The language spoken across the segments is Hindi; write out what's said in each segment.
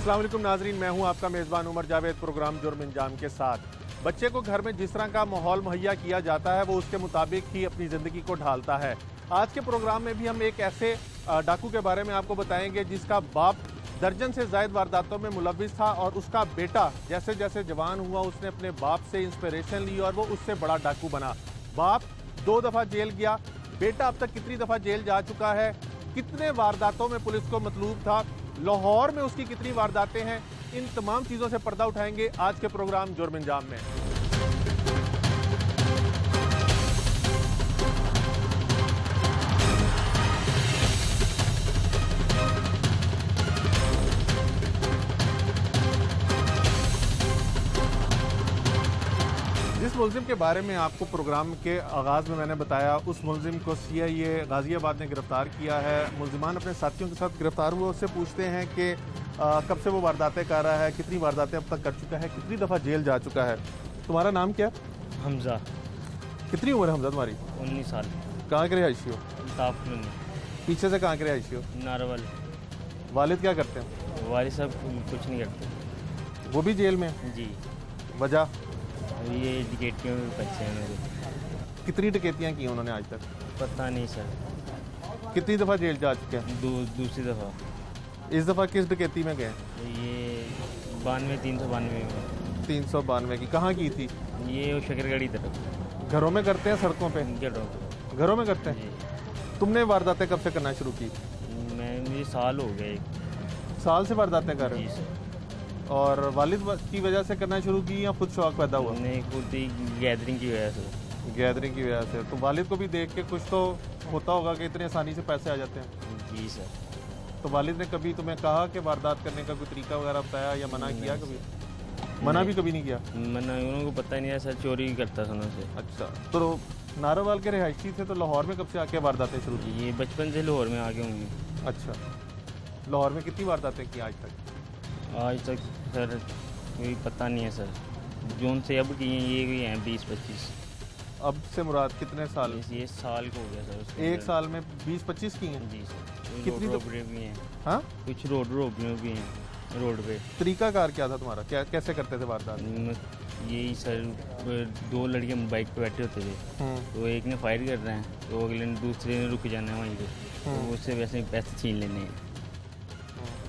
अस्सलाम वालेकुम नाजरीन, मैं हूं आपका मेज़बान उमर जावेद। प्रोग्राम जुर्म अंजाम के साथ बच्चे को घर में जिस तरह का माहौल मुहैया किया जाता है वो उसके मुताबिक ही अपनी ज़िंदगी को ढालता है। आज के प्रोग्राम में भी हम एक ऐसे डाकू के बारे में आपको बताएंगे जिसका बाप दर्जन से ज़ायद वारदातों में मुलविस था और उसका बेटा जैसे जैसे जवान हुआ उसने अपने बाप से इंस्पिरेशन ली और वो उससे बड़ा डाकू बना। बाप 2 दफ़ा जेल गया, बेटा अब तक कितनी दफ़ा जेल जा चुका है, कितने वारदातों में पुलिस को मतलूब था, लाहौर में उसकी कितनी वारदातें हैं, इन तमाम चीज़ों से पर्दा उठाएंगे आज के प्रोग्राम जुर्म अंजाम में। जिस मुलजिम के बारे में आपको प्रोग्राम के आगाज़ में मैंने बताया, उस मुलजिम को CIA गाज़ियाबाद ने गिरफ्तार किया है। मुलजिमान अपने साथियों के साथ गिरफ्तार हुए, उससे पूछते हैं कि कब से वो वारदातें कर रहा है, कितनी वारदातें अब तक कर चुका है, कितनी दफ़ा जेल जा चुका है। तुम्हारा नाम क्या है? हमजा। कितनी उम्र है हमजा तुम्हारी? 19 साल। कहाँ के रिहायशी हो? ताफुल में। पीछे से कहाँ के रिहायशी हो? नारवल। वालिद क्या करते हैं? वालिद साहब कुछ नहीं करते। वो भी जेल में? जी। वजह? ये डकैतियों में बच्चे हैं मेरे। कितनी डकैतियाँ की उन्होंने आज तक? पता नहीं सर। कितनी दफ़ा जेल जा चुके हैं? दूसरी दफ़ा। इस दफ़ा किस डकैती में गए? ये 392 में। 392 की। कहाँ की थी? ये वो शकरगढ़ी तरफ। घरों में करते हैं, सड़कों पे? घरों में करते हैं। तुमने वारदातें कब से करना शुरू की? मुझे साल हो गए। साल से वारदातें कर रहे जी हो? सर। और वालिद की वजह से करना शुरू की या खुद शौक पैदा हुआ? नहीं, खुद ही गैदरिंग की वजह से। गैदरिंग की वजह से। तो वालिद को भी देख के कुछ तो होता होगा कि इतनी आसानी से पैसे आ जाते हैं। जी सर। तो वालिद ने कभी तुम्हें कहा कि वारदात करने का कोई तरीका वगैरह बताया या मना किया कभी? मना भी कभी नहीं किया? मना उनको पता ही नहीं है सर, चोरी करता था उनसे। अच्छा, तो नारोवाल के रिहायशी थे, तो लाहौर में कब से आके वारदातें शुरू की? ये बचपन से लाहौर में आगे होंगे। अच्छा, लाहौर में कितनी वारदातें की आज तक? आज तक सर कोई पता नहीं है सर। जून से अब की हैं ये भी हैं 20-25। अब से मुराद कितने साल? ये साल को हो गया सर उसके एक अंदर। साल में 20-25 की हैं? जी सर। कितनी रोड रोबरी भी हैं। हाँ, कुछ रोड रोबरी भी हैं रोड पे। तरीकाकार क्या था तुम्हारा? क्या कैसे करते थे वारदात? यही सर, 2 लड़के बाइक पे बैठे होते थे, तो एक ने फायर कर रहे हैं तो अगले ने दूसरे ने रुक जाना है वहीं पे, तो उससे वैसे ही पैसे छीन लेने हैं।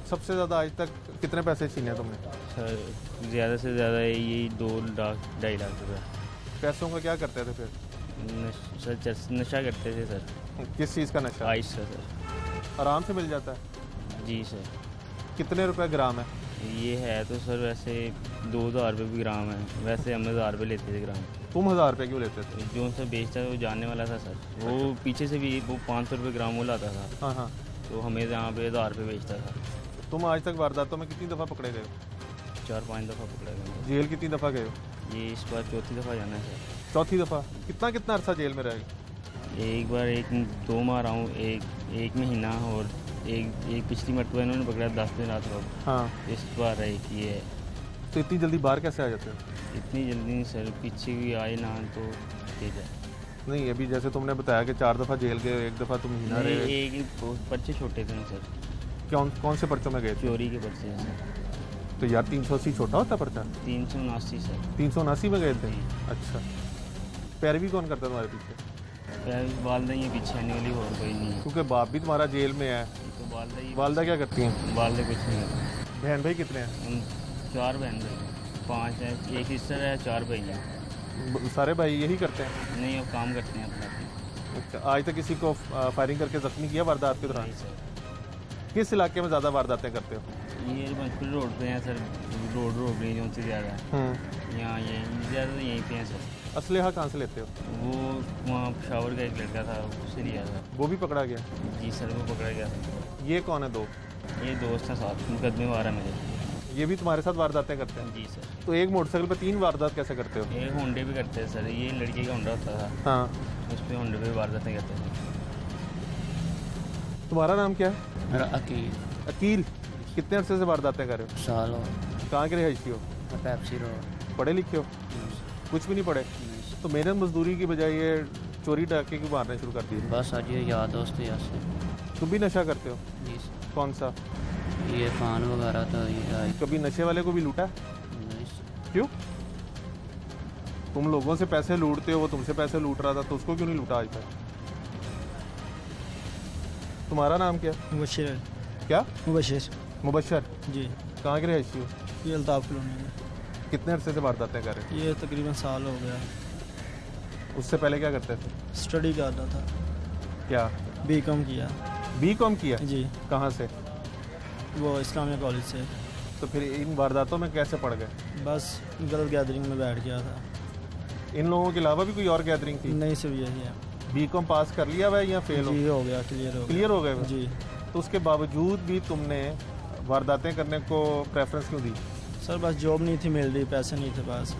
सबसे ज़्यादा आज तक कितने पैसे छीने तुमने? सर ज़्यादा से ज़्यादा यही 2-2.5 लाख रुपये। पैसों का क्या करते थे फिर? नशा करते थे सर। किस चीज़ का नशा? आइस का सर। आराम से मिल जाता है? जी सर। कितने रुपए ग्राम है? ये है तो सर वैसे 2,000 रुपये भी ग्राम है, वैसे हम 1,000 रुपये लेते थे ग्राम। तुम 1,000 रुपये क्यों लेते थे? जो उनसे बेचता है वो जानने वाला था सर, वो पीछे से भी वो 500 रुपये ग्राम वो लाता था। हाँ हाँ। तो हमें यहाँ पे 1,000 रुपये बेचता था। तुम आज तक वारदातों में कितनी दफ़ा पकड़े गए हो? 4-5 दफ़ा पकड़ा गया। जेल कितनी दफ़ा गए हो? ये इस बार 4थी दफ़ा जाना है सर। चौथी दफ़ा? कितना कितना अरसा जेल में रह गए? एक बार 2 माह रहा हूँ, एक महीना, और एक पिछली मरतबा इन्होंने पकड़ा 10 दिन रात को। हाँ। इस बार एक ये है। तो इतनी जल्दी बाहर कैसे आ जाते हो? इतनी जल्दी नहीं सर, पीछे भी आए ना तो ठीक है। नहीं, अभी जैसे तुमने बताया कि 4 दफ़ा जेल गए, 1 दफ़ा तुम महीना रहे। एक पर्चे छोटे थे ना सर। कौन से पर्चों में गए थे? चोरी के पर्चे हैं सर। तो यार 380 छोटा होता पर्चा? 379 सर। 379 में गए थे? जी। अच्छा, पैरवी कौन करता तुम्हारे पीछे? वालदा ही पीछे आने वाली और कोई नहीं है। क्योंकि बाप भी तुम्हारा जेल में है। तो वालदा क्या करती हैं? वालदा कुछ नहीं करते। बहन भाई कितने हैं? हम 4 बहन भाई, 5 हैं, एक सिस्टर है, 4 भाई हैं। सारे भाई यही करते हैं? नहीं, वो काम करते हैं अपना। अच्छा, आज तक किसी को फायरिंग करके ज़ख्मी किया वारदात के दौरान? नहीं सर। किस इलाके में ज़्यादा वारदातें करते हो? ये पंचकुला रोड पे हैं सर, रोड रोबरी जो से ज़्यादा है यहाँ, ये ज़्यादा तो यहीं पे हैं सर। असलहा कहाँ से लेते हो? वो वहाँ पेशावर का एक लड़का था, उससे लिया था। वो भी पकड़ा गया? जी सर, वो पकड़ा गया था। ये कौन है दो? ये दोस्त हैं साथ, मुकदमे वारा मेरे। ये भी तुम्हारे साथ वारदातें करते हैं? जी सर। तो एक मोटरसाइकिल पे 3 वारदात कैसे करते हो? ये होंडे भी करते हैं सर, ये लड़के का होंडा होता था, हाँ। उस पर होंडे पे वारदातें करते थे। तुम्हारा नाम क्या है? मेरा अकील। अकील, कितने अरसे से वारदातें कर रहे हो? साल हो। कहाँ के रिहायशी हो? Pepsi road. पढ़े लिखे हो? कुछ भी नहीं पढ़े? तो मेहनत मजदूरी की बजाय ये चोरी डाके क्यों मारने शुरू कर दिए? बस आज ये याद दोस्त यहाँ से। तुम भी नशा करते हो? जी सर। कौन सा? ये फ़ान वगैरह तो ये आई कभी नशे वाले को भी लूटा? नहीं। क्यों? तुम लोगों से पैसे लूटते हो, वो तुमसे पैसे लूट रहा था, तो उसको क्यों नहीं लूटा आज तक? तुम्हारा नाम क्या? मुबशिर है। क्या? मुबशिर मुबशर। जी। कहाँ के रहिशी हो? ये अल्ताफ़ कॉलोनी में। कितने अरसे से वारदातें कर रहे ये तकरीबन साल हो गया। थे? उससे पहले क्या करते थे? स्टडी कर रहा था। क्या? बीकॉम किया। बीकॉम किया? जी। कहाँ से? वो इस्लामिया कॉलेज से। तो फिर इन वारदातों में कैसे पड़ गए? बस गलत गैदरिंग में बैठ गया था। इन लोगों के अलावा भी कोई और गैदरिंग थी? नहीं, सिर्फ यही है। बीकॉम पास कर लिया हुआ है या फेल हो? जी हो गया, क्लियर हो गया। क्लियर हो गए हुए? जी। तो उसके बावजूद भी तुमने वारदातें करने को प्रेफरेंस क्यों दी? सर बस जॉब नहीं थी मिल रही, पैसे नहीं थे पास।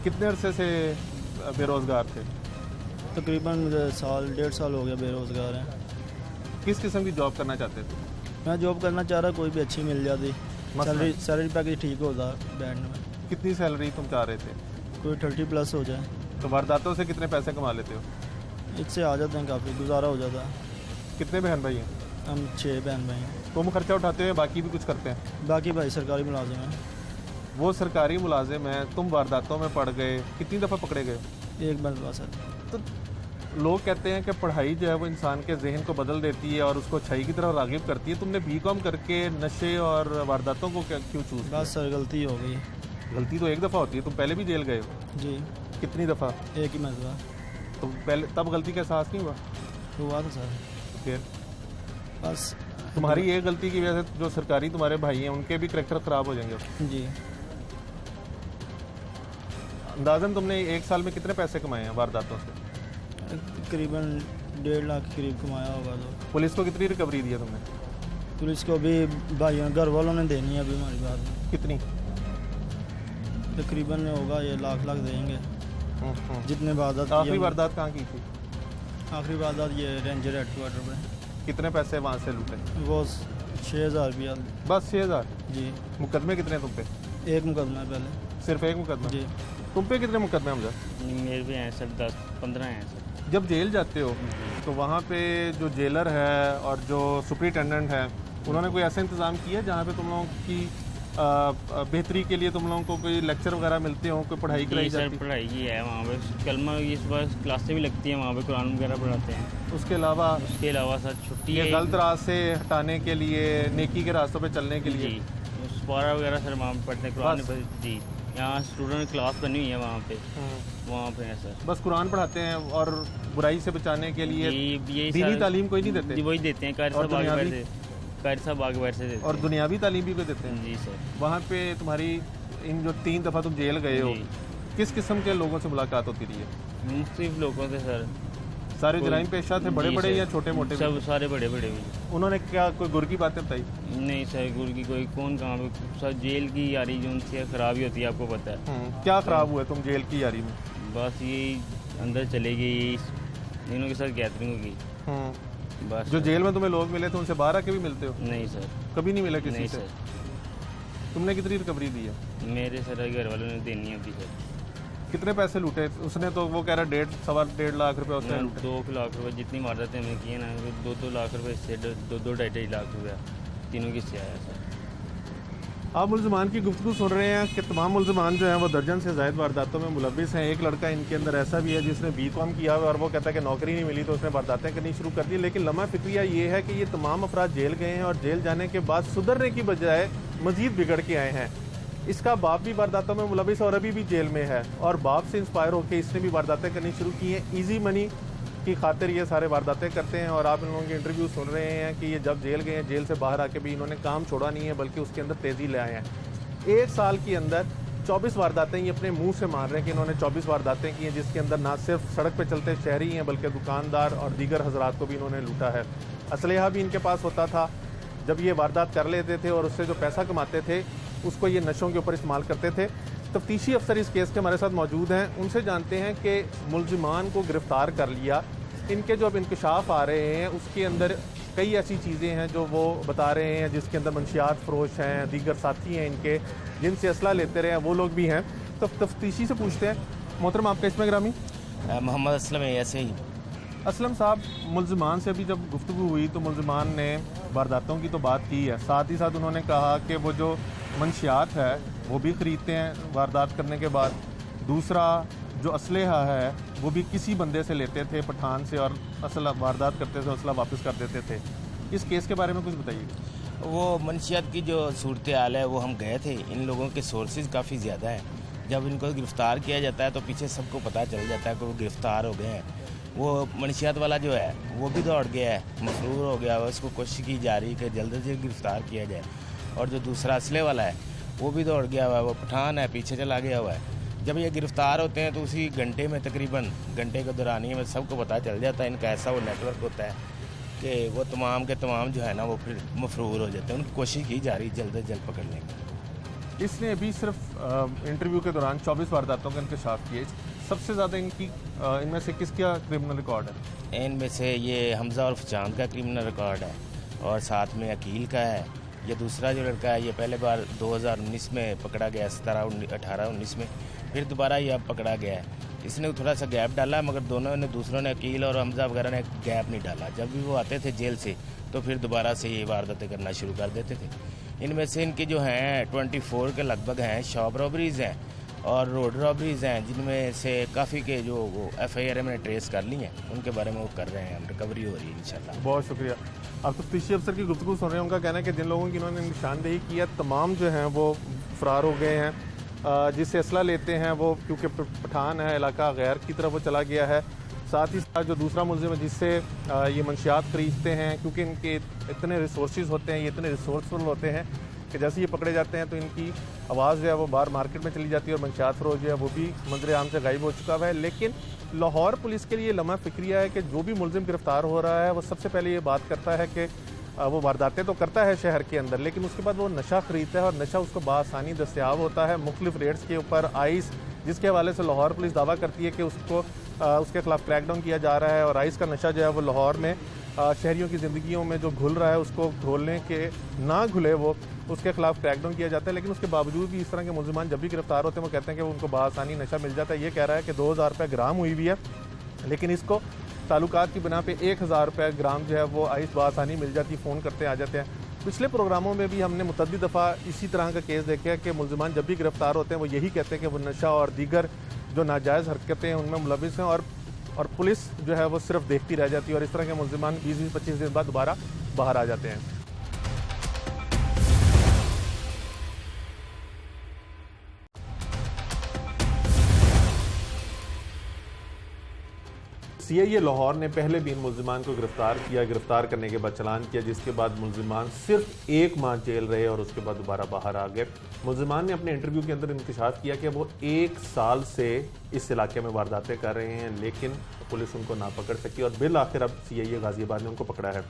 कितने अरसे से बेरोज़गार थे? तकरीबन साल 1.5 साल हो गया बेरोज़गार हैं। किस किस्म की जॉब करना चाहते थे? मैं जॉब करना चाह रहा, कोई भी अच्छी मिल जाती। मसलन? सैलरी पैकेज ठीक होता बैंड में। कितनी सैलरी तुम चाह रहे थे? कोई 30+ हो जाए। तो वारदातों से कितने पैसे कमा लेते हो? इससे आ जाते हैं, काफ़ी गुजारा हो जाता। कितने बहन भाई हैं? हम 6 बहन भाई हैं। तुम खर्चा उठाते हो, बाकी भी कुछ करते हैं? बाकी भाई सरकारी मुलाजिम हैं। वो सरकारी मुलाजिम हैं, तुम वारदातों में पड़ गए, कितनी दफ़ा पकड़े गए? एक मरतबा सर। तो लोग कहते हैं कि पढ़ाई जो है वो इंसान के जहन को बदल देती है और उसको अच्छाई की तरफ रागिब करती है। तुमने बीकॉम करके नशे और वारदातों को क्यों चूज़ किया? बस सर गलती हो गई। गलती तो एक दफ़ा होती है, तुम पहले भी जेल गए हो। जी। कितनी दफ़ा? एक ही मरतबा तो पहले तब गलती का एहसास नहीं हुआ? हुआ था सर। तो फिर बस तुम्हारी एक गलती की वजह से जो सरकारी तुम्हारे भाई हैं उनके भी करैक्टर ख़राब हो जाएंगे। जी। अंदाज़न तुमने एक साल में कितने पैसे कमाए हैं वारदातों से? तकरीबन 1.5 लाख के करीब कमाया होगा। तो पुलिस को कितनी रिकवरी दी है तुमने? पुलिस को भी भाइयों घर वालों ने देनी है अभी हमारी बात में। कितनी? तकरीबन होगा ये लाख देंगे जितने वारदात की आखिरी हमने- वारदात कहाँ की थी? आखिरी वारदात ये रेंजर हेडक्वार्टर में। कितने पैसे वहाँ से लूटे? वो 6,000 रुपया। बस 6,000? जी। मुकदमे कितने तुम पे? एक मुकदमा है पहले। सिर्फ एक मुकदमा? जी। तुम पे कितने मुकदमे हमजा? मेरे भी हैं सर, 10-15 हैं सर। जब जेल जाते हो तो वहाँ पे जो जेलर है और जो सुपरिटेंडेंट है उन्होंने कोई ऐसा इंतज़ाम किया जहाँ पे तुम लोगों की बेहतरी के लिए तुम लोगों को कोई लेक्चर वगैरह मिलते हो, कोई पढ़ाई कराई जी सर, जाती है? पढ़ाई की है वहाँ पे। कलमा की सुबह क्लासें भी लगती हैं वहाँ पे, कुरान वगैरह पढ़ाते हैं। उसके अलावा उसके अलावा सर छुट्टी ये है। गलत रास्ते हटाने के लिए, नेकी के रास्तों पे चलने के लिए? जी, सुपारा वगैरह सर वहाँ पे पढ़ते हैं कुरान बस? पर। जी, यहाँ स्टूडेंट क्लास बनी हुई है वहाँ पे, वहाँ पे है सर। बस कुरान पढ़ाते हैं और बुराई से बचाने के लिए यही दीनी सारे- तालीम कोई नहीं देते? जी, वही देते हैं। कारी और साहब आगे दुनियावी? बैठ से, कारी साहब आगे बैठ से देते और हैं। दुनियावी तालीम भी कोई देते हैं? जी सर। वहाँ पे तुम्हारी इन जो 3 दफ़ा तुम जेल गए हो, जी। किस किस्म के लोगों से मुलाकात होती रही है? मुख्तलिफ लोगों से सर। सारे कोई- जराइम पेशा थे, बड़े जी बड़े सर। या छोटे मोटे? सब सारे बड़े बड़े भी। उन्होंने क्या कोई गुर की बातें बताई? नहीं सर, गुर की कोई कौन कहाँ पे सर, जेल की यारी जो उनसे खराबी होती है आपको पता है। क्या खराब हुआ तुम जेल की यारी में? बस यही अंदर चले गई, इन्हों के साथ गैदरिंग होगी बस। जो जेल में तुम्हें लोग मिले थे उनसे बाहर आके भी मिलते हो? नहीं सर। कभी नहीं मिला किसी नहीं से? सर। तुमने कितनी रिकवरी दी है? मेरे सर घर वालों ने देनी है अभी सर। कितने पैसे लूटे उसने? तो वो कह रहा 1.5-1.25 लाख रुपए उसने लूटे। 2 लाख रुपए जितनी वारदातें हमने की है ना, 2-2 लाख रुपए से 2-2-2.5 लाख रुपया तीनों किससे आया सर। आप मुलजमान की गुफ्तगू सुन रहे हैं कि तमाम मुलजमान जो हैं वो दर्जन से ज़ायद वारदातों में मुलविस हैं। एक लड़का इनके अंदर ऐसा भी है जिसने बीकॉम किया हुआ और वो कहता है कि नौकरी नहीं मिली तो उसने वारदातें करनी शुरू कर दी। लेकिन लम्हा फिक्रिया ये है कि ये तमाम अफराद जेल गए हैं और जेल जाने के बाद सुधरने की बजाय मज़ीद बिगड़ के आए हैं। इसका बाप भी वारदातों में मुलविस और अभी भी जेल में है और बाप से इंस्पायर होकर इसने भी वारदातें करनी शुरू की हैं। ईजी मनी की खातिर ये सारे वारदातें करते हैं और आप इन लोगों के इंटरव्यू सुन रहे हैं कि ये जब जेल गए हैं, जेल से बाहर आके भी इन्होंने काम छोड़ा नहीं है बल्कि उसके अंदर तेज़ी ले आए हैं। 1 साल के अंदर 24 वारदातें ये अपने मुंह से मान रहे हैं कि इन्होंने 24 वारदातें की हैं, जिसके अंदर ना सिर्फ सड़क पे चलते शहरी हैं बल्कि दुकानदार और दीगर हजरात को भी इन्होंने लूटा है। असलहा भी इनके पास होता था। जब ये वारदात कर लेते थे और उससे जो पैसा कमाते थे उसको ये नशों के ऊपर इस्तेमाल करते थे। तफ्तीशी अफसर इस केस के हमारे साथ मौजूद हैं, उनसे जानते हैं कि मुलजिमान को गिरफ़्तार कर लिया, इनके जो अब इंकशाफ आ रहे हैं उसके अंदर कई ऐसी चीज़ें हैं जो वो बता रहे हैं जिसके अंदर मंशियात फरोश हैं, दीगर साथी हैं इनके जिनसे असला लेते रहे हैं, वो लोग भी हैं। तो तफ्तीशी से पूछते हैं, मोहतरम आपका इसमें ग्रामी? मोहम्मद असलम है। ऐसे ही असलम साहब, मुलजिमान से अभी जब गुफ्तगू हुई तो मुलजिमान ने वारदातों की तो बात की है, साथ ही साथ उन्होंने कहा कि वो जो मंशियात है वो भी ख़रीदते हैं वारदात करने के बाद। दूसरा जो असलहा है वो भी किसी बंदे से लेते थे, पठान से, और असल वारदात करते थे, असला वापस कर देते थे। इस केस के बारे में कुछ बताइए। वो मंशियात की जो सूरत हाल है वो हम गए थे, इन लोगों के सोर्सेज काफ़ी ज़्यादा हैं। जब इनको गिरफ़्तार किया जाता है तो पीछे सबको पता चल जाता है कि वो गिरफ़्तार हो गए हैं। वो मंशियात वाला जो है वो भी दौड़ गया है, मफरूर हो गया है, उसको कोशिश की जा रही है कि जल्द से गिरफ़्तार किया जाए। और जो दूसरा असले वाला है वो भी दौड़ गया हुआ है, वो पठान है, पीछे चला गया हुआ है। जब ये गिरफ़्तार होते हैं तो उसी घंटे में, तकरीबन घंटे के दौरानिए में सबको पता चल जाता है। इनका ऐसा वो नेटवर्क होता है कि वो तमाम के तमाम जो है ना वो फिर मफरूर हो जाते हैं। उनकी कोशिश की जा रही है जल्द से जल्द पकड़ने की। इसने अभी सिर्फ इंटरव्यू के दौरान 24 वारदातों का इंकशाफ किए। सबसे ज़्यादा इनमें से किसका क्रिमिनल रिकॉर्ड है? इनमें से ये हमज़ा और चांद का क्रिमिनल रिकॉर्ड है, और साथ में अकील का है। ये दूसरा जो लड़का है ये पहले बार 2019 में पकड़ा गया, 18-19 में, फिर दोबारा ये अब पकड़ा गया है। इसने थोड़ा सा गैप डाला, मगर दोनों ने, दूसरों ने, अकील और हमज़ा वगैरह ने गैप नहीं डाला। जब भी वो आते थे जेल से तो फिर दोबारा से ये वारदातें करना शुरू कर देते थे। इनमें से इनकी जो हैं 24 के लगभग हैं शॉप रॉबरीज़ हैं और रोड रॉबरीज़ हैं, जिनमें से काफ़ी के जो वो FIR मैंने ट्रेस कर ली हैं, उनके बारे में वो कर रहे हैं, रिकवरी हो रही है इंशाल्लाह। बहुत शुक्रिया। आप तफ्तीशी अफसर की गुफ्तगू सुन रहे हैं। उनका कहना है कि जिन लोगों की इन्होंने निशानदेही की है तमाम जो हैं वो फ़रार हो गए हैं। जिससे असला लेते हैं वो, क्योंकि पठान है, इलाका गैर की तरफ वो चला गया है। साथ ही साथ जो दूसरा मुलजिम है जिससे ये मंशियात खरीदते हैं, क्योंकि इनके इतने रिसोर्सेज होते हैं, ये इतने रिसोर्सफुल होते हैं कि जैसे ये पकड़े जाते हैं तो इनकी आवाज़ जो है वो बाहर मार्केट में चली जाती है और मंशियात फरोश जो है वो भी मंजर आम से गायब हो चुका है। लेकिन लाहौर पुलिस के लिए लम्हा फ़िक्रिया है कि जो भी मुलजिम गिरफ़्तार हो रहा है वो सबसे पहले ये बात करता है कि वो वारदातें तो करता है शहर के अंदर, लेकिन उसके बाद वो नशा ख़रीदता है और नशा उसको बआसानी दस्तयाब होता है मुख्तलिफ रेट्स के ऊपर। आइस, जिसके हवाले से लाहौर पुलिस दावा करती है कि उसके खिलाफ क्रैकडाउन किया जा रहा है, और आइस का नशा जो है वो लाहौर में शहरियों की ज़िंदगियों में जो घुल रहा है उसको घोलने के ना घुले वो उसके खिलाफ क्रैकडाउन किया जाता है। लेकिन उसके बावजूद भी इस तरह के मुलजिमान जब भी गिरफ्तार होते हैं वो कहते हैं कि उनको बआसानी नशा मिल जाता है। ये कह रहा है कि 2000 रुपये ग्राम हुई हुई है, लेकिन इसको ताल्लुकात की बिना पे 1000 रुपये ग्राम जो है वो आइस बआसानी मिल जाती है, फ़ोन करते आ जाते हैं। पिछले प्रोग्रामों में भी हमने मुतअद्दिद दफ़ा इसी तरह का केस देखे हैं कि मुलजिमान जब भी गिरफ्तार होते हैं वो यही कहते हैं कि वो नशा और दीगर जो नाजायज़ हरकतें हैं उनमें मुलविस हैं, और पुलिस जो है वो सिर्फ देखती रह जाती है, और इस तरह के मुलजिमान 20-25 दिन बाद दोबारा बाहर आ जाते हैं। CIA लाहौर ने पहले भी इन मुलजिमान को गिरफ्तार किया, गिरफ्तार करने के बाद चलान किया, जिसके बाद मुलजिमान सिर्फ 1 माह जेल रहे और उसके बाद दोबारा बाहर आ गए। मुलजिमान ने अपने इंटरव्यू के अंदर इंकशाफ किया कि वो 1 साल से इस इलाके में वारदातें कर रहे हैं, लेकिन पुलिस उनको ना पकड़ सकी और बिल आखिर अब CIA गाजियाबाद ने उनको पकड़ा है।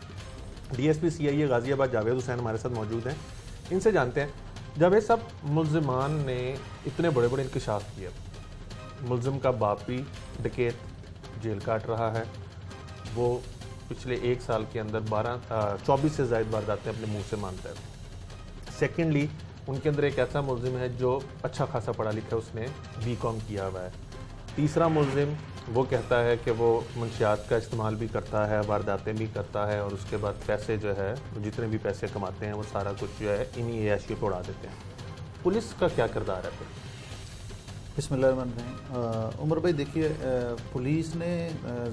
DSP CIA गाजियाबाद जावेद हुसैन हमारे साथ मौजूद हैं, इनसे जानते हैं। जावेद साहब, मुलजिमान ने इतने बड़े बड़े इंकशाफ किए, मुलजिम का बाप भी डकैत जेल काट रहा है, वो पिछले 1 साल के अंदर 24 से ज़ायद वारदातें अपने मुंह से मानता है। सेकेंडली, उनके अंदर एक ऐसा मुलजिम है जो अच्छा खासा पढ़ा लिखा है, उसने BCom किया हुआ है। तीसरा मुलजिम वो कहता है कि वो मंशियात का इस्तेमाल भी करता है, वारदातें भी करता है, और उसके बाद पैसे जो है जितने भी पैसे कमाते हैं वो सारा कुछ जो है इन्हीं ऐशियों पर उड़ा देते हैं। पुलिस का क्या किरदार है फिर? बिस्मिल्लाहिर्रहमानिर्रहीम। उमर भाई, देखिए, पुलिस ने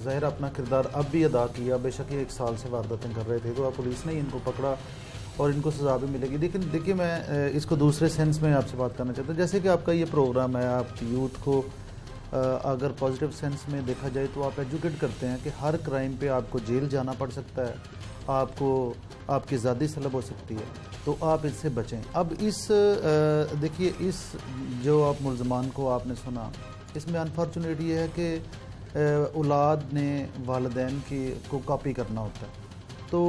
ज़ाहिर अपना किरदार अब भी अदा किया। बेशक ये 1 साल से वारदातें कर रहे थे तो अब पुलिस ने इनको पकड़ा और इनको सज़ा भी मिलेगी। लेकिन देखिए, मैं इसको दूसरे सेंस में आपसे बात करना चाहता हूँ। जैसे कि आपका ये प्रोग्राम है, आप यूथ को अगर पॉजिटिव सेंस में देखा जाए तो आप एजुकेट करते हैं कि हर क्राइम पे आपको जेल जाना पड़ सकता है, आपको आपकी आज़ादी सलब हो सकती है, तो आप इससे बचें। अब देखिए, इस जो आप मुलजमान को आपने सुना, इसमें अनफॉर्चुनेट ये है कि औलाद ने वालिदैन को कॉपी करना होता है। तो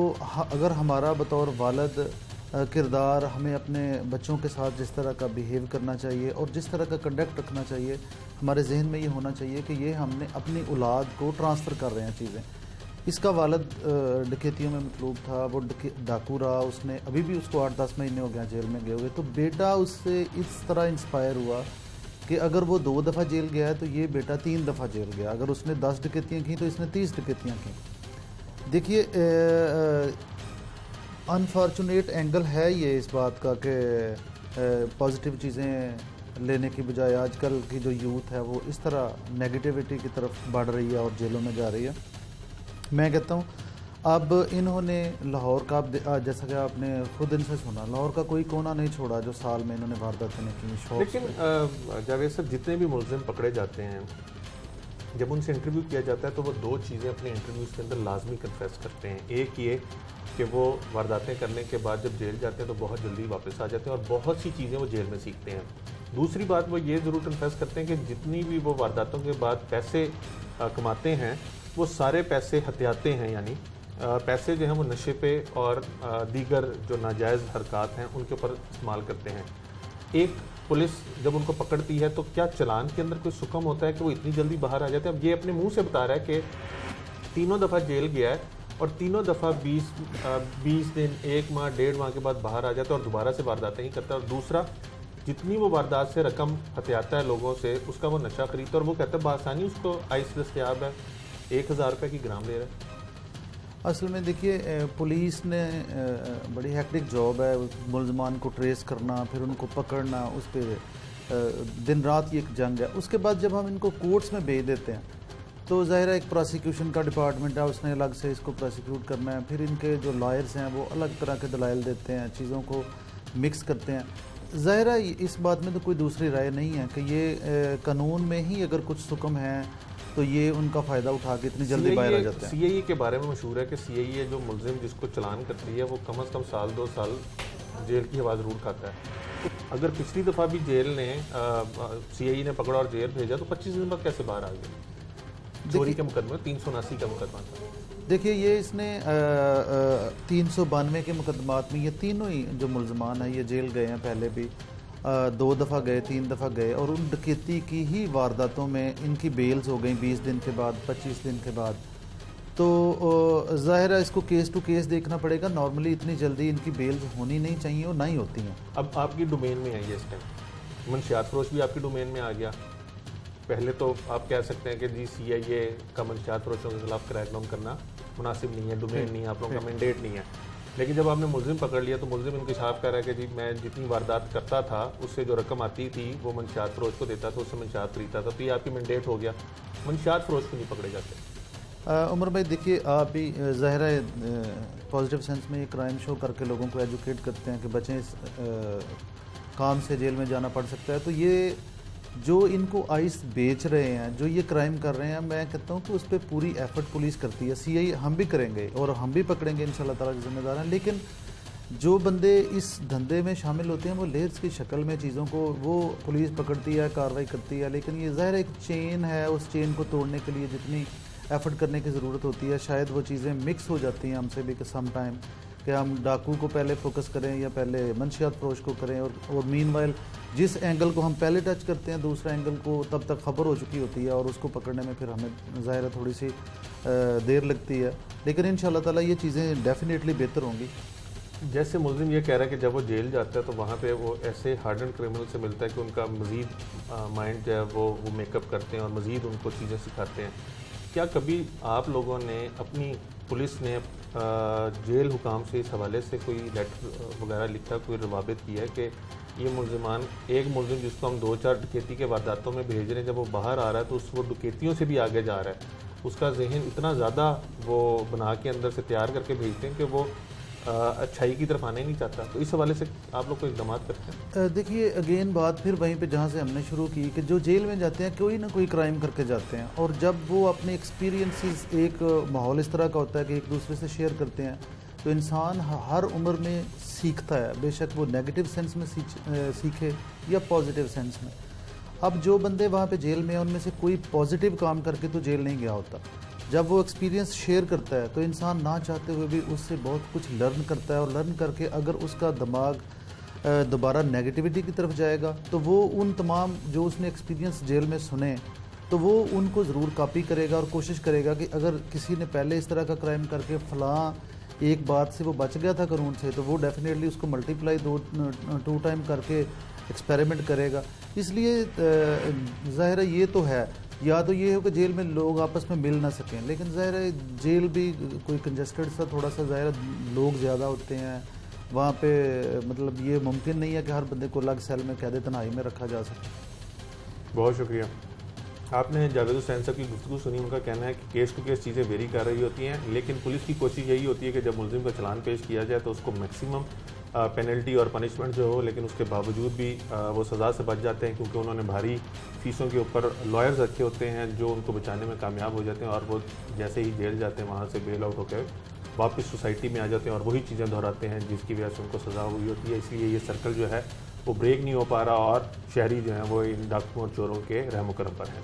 अगर हमारा बतौर वालिद किरदार, हमें अपने बच्चों के साथ जिस तरह का बिहेव करना चाहिए और जिस तरह का कंडक्ट रखना चाहिए, हमारे जहन में ये होना चाहिए कि ये हमने अपनी औलाद को ट्रांसफ़र कर रहे हैं चीज़ें। इसका वालिद डकैतियों में मतलूब था, वो डाकू रहा, उसने अभी भी उसको 8-10 महीने हो गया जेल में गए हुए। तो बेटा उससे इस तरह इंस्पायर हुआ कि अगर वो 2 दफ़ा जेल गया है तो ये बेटा 3 दफ़ा जेल गया। अगर उसने 10 डकैतियाँ की तो इसने 30 डकैतियाँ की। देखिए, अनफॉर्चुनेट एंगल है ये इस बात का कि पॉजिटिव चीज़ें लेने की बजाय आजकल की जो यूथ है वो इस तरह नेगेटिविटी की तरफ बढ़ रही है और जेलों में जा रही है। मैं कहता हूँ अब इन्होंने लाहौर का जैसा कि आपने खुद इनसे सुना, लाहौर का कोई कोना नहीं छोड़ा जो साल में इन्होंने वारदातें की। शौक लेकिन जावेद साहब, जितने भी मुलजिम पकड़े जाते हैं, जब उनसे इंटरव्यू किया जाता है तो वो दो चीज़ें अपने इंटरव्यूज़ के अंदर लाजमी कन्फेस करते हैं। एक ये कि वो वारदातें करने के बाद जब जेल जाते हैं तो बहुत जल्दी वापस आ जाते हैं और बहुत सी चीज़ें वो जेल में सीखते हैं। दूसरी बात वो ये ज़रूर कन्फेस करते हैं कि जितनी भी वो वारदातों के बाद पैसे कमाते हैं वो सारे पैसे हथियाते हैं, यानी पैसे जो हैं वो नशे पे और दीगर जो नाजायज़ हरकत हैं उनके ऊपर इस्तेमाल करते हैं। एक पुलिस जब उनको पकड़ती है तो क्या चलान के अंदर कोई सुकम होता है कि वो इतनी जल्दी बाहर आ जाते हैं? अब ये अपने मुंह से बता रहा है कि तीनों दफ़ा जेल गया है और तीनों दफ़ा 20 दिन, 1 माह, 1.5 माह के बाद बाहर आ जाता है और दोबारा से वारदातें ही करता है। और दूसरा, जितनी वो वारदात से रकम हथियाता है लोगों से, उसका वो नशा खरीदता है और वो कहता है बआसानी उसको आइस दस्तयाब है, 1000 रुपये की ग्राम ले रहा है। असल में देखिए, पुलिस ने बड़ी हेक्टिक जॉब है, मुलजमान को ट्रेस करना, फिर उनको पकड़ना, उस पर दिन रात ये एक जंग है। उसके बाद जब हम इनको कोर्ट्स में भेज देते हैं तो ज़ाहिर है एक प्रोसिक्यूशन का डिपार्टमेंट है, उसने अलग से इसको प्रोसिक्यूट करना है। फिर इनके जो लॉयर्स हैं वो अलग तरह के दलाइल देते हैं, चीज़ों को मिक्स करते हैं। ज़ाहिर है इस बात में तो कोई दूसरी राय नहीं है कि ये कानून में ही अगर कुछ सुकम है तो ये उनका फ़ायदा उठा के इतनी जल्दी बाहर आ जाते हैं। CIE के बारे में मशहूर है कि CIE जो मुलजिम जिसको चलान करती है वो कम से कम साल 2 साल जेल की हवा ज़रूर खाता है। अगर पिछली दफ़ा भी जेल ने CIE ने पकड़ा और जेल भेजा तो 25 दिन बाद कैसे बाहर आ गए? चोरी के मुकदमे 379 का मुकदमा था। देखिए, ये इसने 392 के मुकदमात में ये तीनों ही जो मुलजमान हैं ये जेल गए हैं। पहले भी 2 दफ़ा गए, 3 दफ़ा गए और उन डकैती की ही वारदातों में इनकी बेल्स हो गई 20 दिन के बाद, 25 दिन के बाद। तो ज़ाहिर है इसको केस टू केस देखना पड़ेगा। नॉर्मली इतनी जल्दी इनकी बेल्स होनी नहीं चाहिए और ना ही होती हैं। अब आपकी डोमेन में है ये इस टाइम, मंशियात फरोश भी आपकी डोमेन में आ गया। पहले तो आप कह सकते हैं कि जी CIE का मंशियात फरोशों के खिलाफ क्रैकडाउन करना मुनासिब नहीं है, डोमेन नहीं है, आप लोगों का मैंडेट नहीं है। लेकिन जब आपने मुलजिम पकड़ लिया तो मुलजिम इंकशाफ कर रहा है कि जी मैं जितनी वारदात करता था उससे जो रकम आती थी वो मंशियात फरोश को देता था, उससे मंशियात खरीदता था। तो ये आपकी मैंडेट हो गया, मंशियात फरोश को नहीं पकड़े जाते। उमर भाई देखिए, आप भी ज़ाहिर है पॉजिटिव सेंस में ये क्राइम शो करके लोगों को एजुकेट करते हैं कि बच्चें इस काम से जेल में जाना पड़ सकता है। तो ये जो इनको आइस बेच रहे हैं, जो ये क्राइम कर रहे हैं, मैं कहता हूँ कि उस पर पूरी एफर्ट पुलिस करती है। CIE हम भी करेंगे और हम भी पकड़ेंगे इंशाल्लाह ताला के ज़िम्मेदार हैं। लेकिन जो बंदे इस धंधे में शामिल होते हैं वो लेयर्स की शक्ल में चीज़ों को वो पुलिस पकड़ती है, कार्रवाई करती है। लेकिन ये ज़ाहिर एक चेन है, उस चेन को तोड़ने के लिए जितनी एफ़र्ट करने की ज़रूरत होती है शायद वो चीज़ें मिक्स हो जाती हैं हमसे भी कि सम टाइम कि हम डाकू को पहले फोकस करें या पहले मंशियात फरोश को करें। और मीनवाइल जिस एंगल को हम पहले टच करते हैं दूसरा एंगल को तब तक खबर हो चुकी होती है और उसको पकड़ने में फिर हमें ज़ाहिर है थोड़ी सी देर लगती है। लेकिन इंशाल्लाह ताला ये चीज़ें डेफिनेटली बेहतर होंगी। जैसे मुलजिम ये कह रहा है कि जब वो जेल जाता है तो वहाँ पे वो ऐसे हार्डन क्रिमिनल से मिलता है कि उनका मज़ीद माइंड जो है वो मेकअप करते हैं और मज़ीद उनको चीज़ें सिखाते हैं। क्या कभी आप लोगों ने, अपनी पुलिस ने जेल हुकाम से इस हवाले से कोई लेटर वगैरह लिखा, कोई रवाबित किया है कि ये मुलजिमान, एक मुलजिम जिसको हम 2-4 डकैती के वारदातों में भेज रहे हैं, जब वो बाहर आ रहा है तो वो डकैतियों से भी आगे जा रहा है, उसका जहन इतना ज़्यादा वो बना के अंदर से तैयार करके भेजते हैं कि वो अच्छाई की तरफ आना ही नहीं चाहता। तो इस हवाले से आप लोग को इक़दाम करते हैं? देखिए, अगेन बात फिर वहीं पे जहाँ से हमने शुरू की कि जो जेल में जाते हैं कोई ना कोई क्राइम करके जाते हैं और जब वो अपने एक्सपीरियंसेस, एक माहौल इस तरह का होता है कि एक दूसरे से शेयर करते हैं तो इंसान हर उम्र में सीखता है, बेशक वो नेगेटिव सेंस में सीखे या पॉजिटिव सेंस में। अब जो बंदे वहाँ पे जेल में हैं उनमें से कोई पॉजिटिव काम करके तो जेल नहीं गया होता। जब वो एक्सपीरियंस शेयर करता है तो इंसान ना चाहते हुए भी उससे बहुत कुछ लर्न करता है और लर्न करके अगर उसका दिमाग दोबारा नेगेटिविटी की तरफ जाएगा तो वो उन तमाम जो उसने एक्सपीरियंस जेल में सुने तो वो उनको ज़रूर कॉपी करेगा और कोशिश करेगा कि अगर किसी ने पहले इस तरह का क्राइम करके फ़लाँ एक बात से वो बच गया था कानून से तो वो डेफिनेटली उसको मल्टीप्लाई 2 टाइम करके एक्सपेरिमेंट करेगा। इसलिए ज़ाहिर है ये तो है, या तो ये हो कि जेल में लोग आपस में मिल ना सकें, लेकिन ज़ाहिर है जेल भी कोई कंजस्टेड सा थोड़ा सा ज़ाहिर है लोग ज़्यादा होते हैं वहाँ पे, मतलब ये मुमकिन नहीं है कि हर बंदे को अलग सेल में कैद तन्हाई में रखा जा सके। बहुत शुक्रिया। आपने जावेद हुसैन साहब की गुफ्तगू सुनी। उनका कहना है कि केस टू केस चीज़ें वेरी कर रही होती हैं, लेकिन पुलिस की कोशिश यही होती है कि जब मुलजिम का चलान पेश किया जाए तो उसको मैक्सिमम पेनल्टी और पनिशमेंट जो हो, लेकिन उसके बावजूद भी वो सज़ा से बच जाते हैं, क्योंकि उन्होंने भारी फीसों के ऊपर लॉयर्स रखे होते हैं जो उनको बचाने में कामयाब हो जाते हैं, और वो जैसे ही जेल जाते हैं वहाँ से बेल आउट होकर वापस सोसाइटी में आ जाते हैं और वही चीज़ें दोहराते हैं जिसकी वजह से उनको सज़ा हुई होती है। इसलिए ये सर्कल जो है वो ब्रेक नहीं हो पा रहा और शहरी जो हैं वो इन डाकुओं और चोरों के रहम करम पर हैं।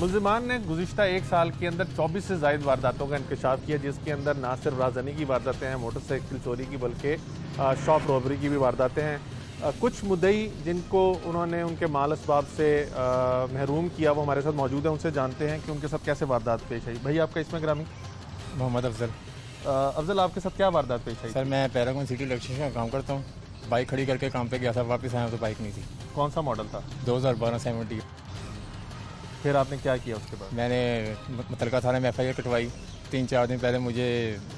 मुल्जिमान ने गुज़िश्ता एक साल के अंदर 24 से ज़ायद वारदातों का इंकशाफ किया, जिसके अंदर ना सिर्फ राजधानी की वारदातें हैं, मोटरसाइकिल चोरी की, बल्कि शॉप रॉबरी की भी वारदातें हैं। कुछ मुद्दई जिनको उन्होंने उनके माल असबाब से महरूम किया वो हमारे साथ मौजूद है, उनसे जानते हैं कि उनके साथ कैसे वारदात पेश आई। भाई आपका इसमें ग्रामी? मोहम्मद अफजल। अफजल, आपके साथ क्या वारदात पेश आई? सर मैं पैरागॉन सिटी इलेक्ट्रिशियन का काम करता हूँ। बाइक खड़ी करके काम पे गया था, वापस आया तो बाइक नहीं थी। कौन सा मॉडल था? 2012-70। फिर आपने क्या किया उसके बाद? मैंने मुतलका थाने में FIR कटवाई। 3-4 दिन पहले मुझे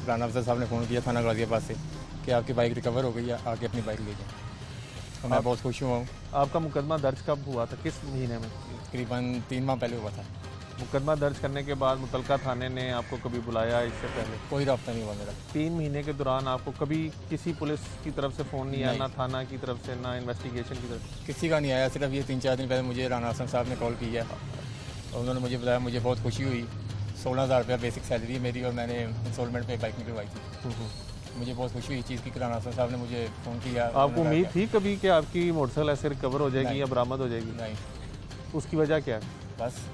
राना अफजल साहब ने फ़ोन किया थाना गाजियाबाद से कि आपकी बाइक रिकवर हो गई है, आके अपनी बाइक ले जाए। तो मैं बहुत खुश हुआ हूँ। आपका मुकदमा दर्ज कब हुआ था, किस महीने में? तकरीबन 3 माह पहले हुआ था। मुकदमा दर्ज करने के बाद मुतलका थाने ने आपको कभी बुलाया इससे पहले? कोई रब्ता नहीं हुआ मेरा। 3 महीने के दौरान आपको कभी किसी पुलिस की तरफ से फ़ोन नहीं आया? नहीं। ना थाना की तरफ से, ना इन्वेस्टिगेशन की तरफ से? किसी का नहीं आया। सिर्फ ये 3-4 दिन पहले मुझे राना हसन साहब ने कॉल किया और उन्होंने मुझे बताया। मुझे बहुत खुशी हुई। 16,000 रुपया बेसिक सैलरी है मेरी और मैंने इंस्टॉलमेंट पे बाइक निकलवाई थी। मुझे बहुत खुशी हुई इस चीज़ की कि राना हसन साहब ने मुझे फ़ोन किया। आपको उम्मीद थी कभी कि आपकी मोटरसाइकिल ऐसे रिकवर हो जाएगी या बरामद हो जाएगी? नहीं। उसकी वजह क्या है? बस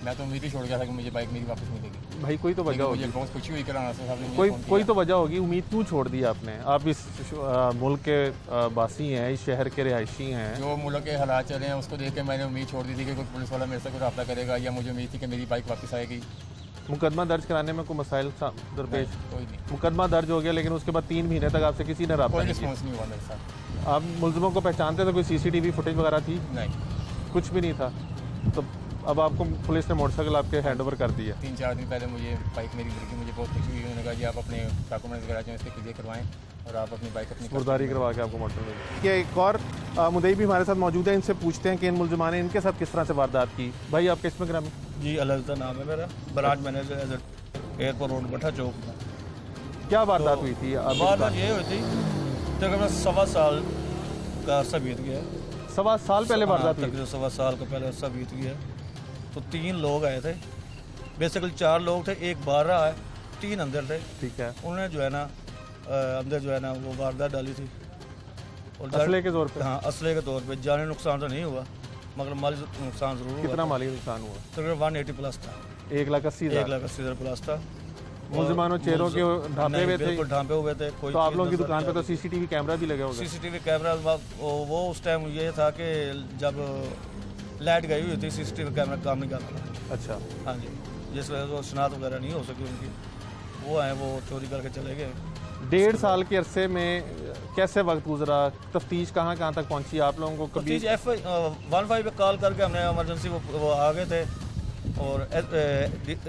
मैं तो उम्मीद ही छोड़ गया था कि मुझे बाइक मेरी वापस मिलेगी। भाई कोई तो वजह मुझे होगी, बहुत खुशी हुई कि राना साहब ने मुझे कोई फ़ोन किया। कोई तो वजह होगी। उम्मीद क्यों छोड़ दी आपने? आप इस मुल्क के बासी हैं, इस शहर के रिहायशी हैं। जो मुल्क के हालात चले हैं उसको देख के मैंने उम्मीद छोड़ दी थी कि कोई पुलिस वाला मेरे से कोई रब्ता करेगा, या मुझे उम्मीद थी कि मेरी बाइक वापस आएगी। मुकदमा दर्ज कराने में कोई मसाइल दरपेश? कोई नहीं। मुकदमा दर्ज हो गया, लेकिन उसके बाद 3 महीने तक आपसे किसी ने रब्ता कोई नहीं किया? रिस्पॉन्स नहीं हुआ मेरे साथ। आप मुल्जिमों को पहचानते थे? कोई CCTV फुटेज वगैरह थी? नहीं, कुछ भी नहीं था। तो अब आपको पुलिस ने मोटरसाइकिल आपके हैंड ओवर कर दी है। 3-4 दिन पहले मुझे बाइक मेरी मिल गई। मुझे बहुत खुशी हुई। उन्होंने कहा कि आप अपने डॉक्यूमेंट्स वगैरह जो इसके क्लियर करवाएं और आप अपनी बाइक अपनी सपुर्दारी करवा के आपको मोटरसाइकिल मिली। कि एक और मुद्दई भी हमारे साथ मौजूद है, इनसे पूछते हैं कि इन मुल्जिमान ने इनके साथ किस तरह से वारदात की। भाई आपके इसमें ग्रामी? जी अलहदा नाम है मेरा, ब्रांच मैनेजर एयरपोर्ट रोड भट्टा चौक। क्या वारदात हुई थी? वारदात ये हुई थी तकरीबन 1.25 साल का अरसा बीत गया। 1.25 साल पहले वारदात हुई? तकरीबन 1.25 साल का पहले अरसा बीत गया। तो 3 लोग आए थे, बेसिकली 4 लोग थे, एक बाहर रहा है, 3 अंदर थे। ठीक है। उन्होंने जो है ना अंदर जो है ना वो वारदात डाली थी और असले के जोर पे? हाँ असले के तौर पे। जाने नुकसान तो नहीं हुआ मगर माली नुकसान ज़रूर हुआ। कितना माली नुकसान हुआ? तकरीबन 180 प्लस था। 1,80,000। 1,80,000 प्लस था। मुल्जिमानों चेहरों के ढांपे हुए थे? बिल्कुल ढांपे हुए थे। कोई तो आप चीज़ लोगों की नजर दुकान पे तो नहीं CCTV कैमरा भी लगा आ होगा? रही। CCTV कैमरा वो उस टाइम ये था कि जब लाइट गई हुई थी CCTV कैमरा काम नहीं कर रहा। अच्छा। हाँ जी, जिस वजह से वो शनाख्त वगैरह नहीं हो सकी उनकी। वो आए, वो चोरी करके चले गए। 1.5 साल के अरसे में कैसे वक्त गुजरा? तफ्तीश कहाँ कहाँ तक पहुँची? आप लोगों को कभी 15 पे कॉल करके हमने इमरजेंसी वो आ गए थे और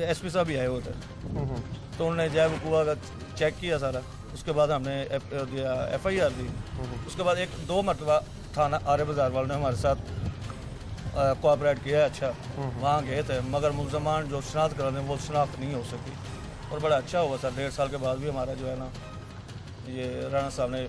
SP साहब भी आए हुए थे। तो उन्होंने जय वकूआ का चेक किया सारा। उसके बाद हमने FIR दी। उसके बाद 1-2 मरतबा थाना आर्य बाज़ार वालों ने हमारे साथ कोऑपरेट किया। अच्छा, वहाँ गए थे मगर मुल्ज़मान जो शनाख्त करा दें वो शनाख्त नहीं हो सकी और बड़ा अच्छा हुआ सर। 1.5 साल के बाद भी हमारा जो है ना ये राना साहब ने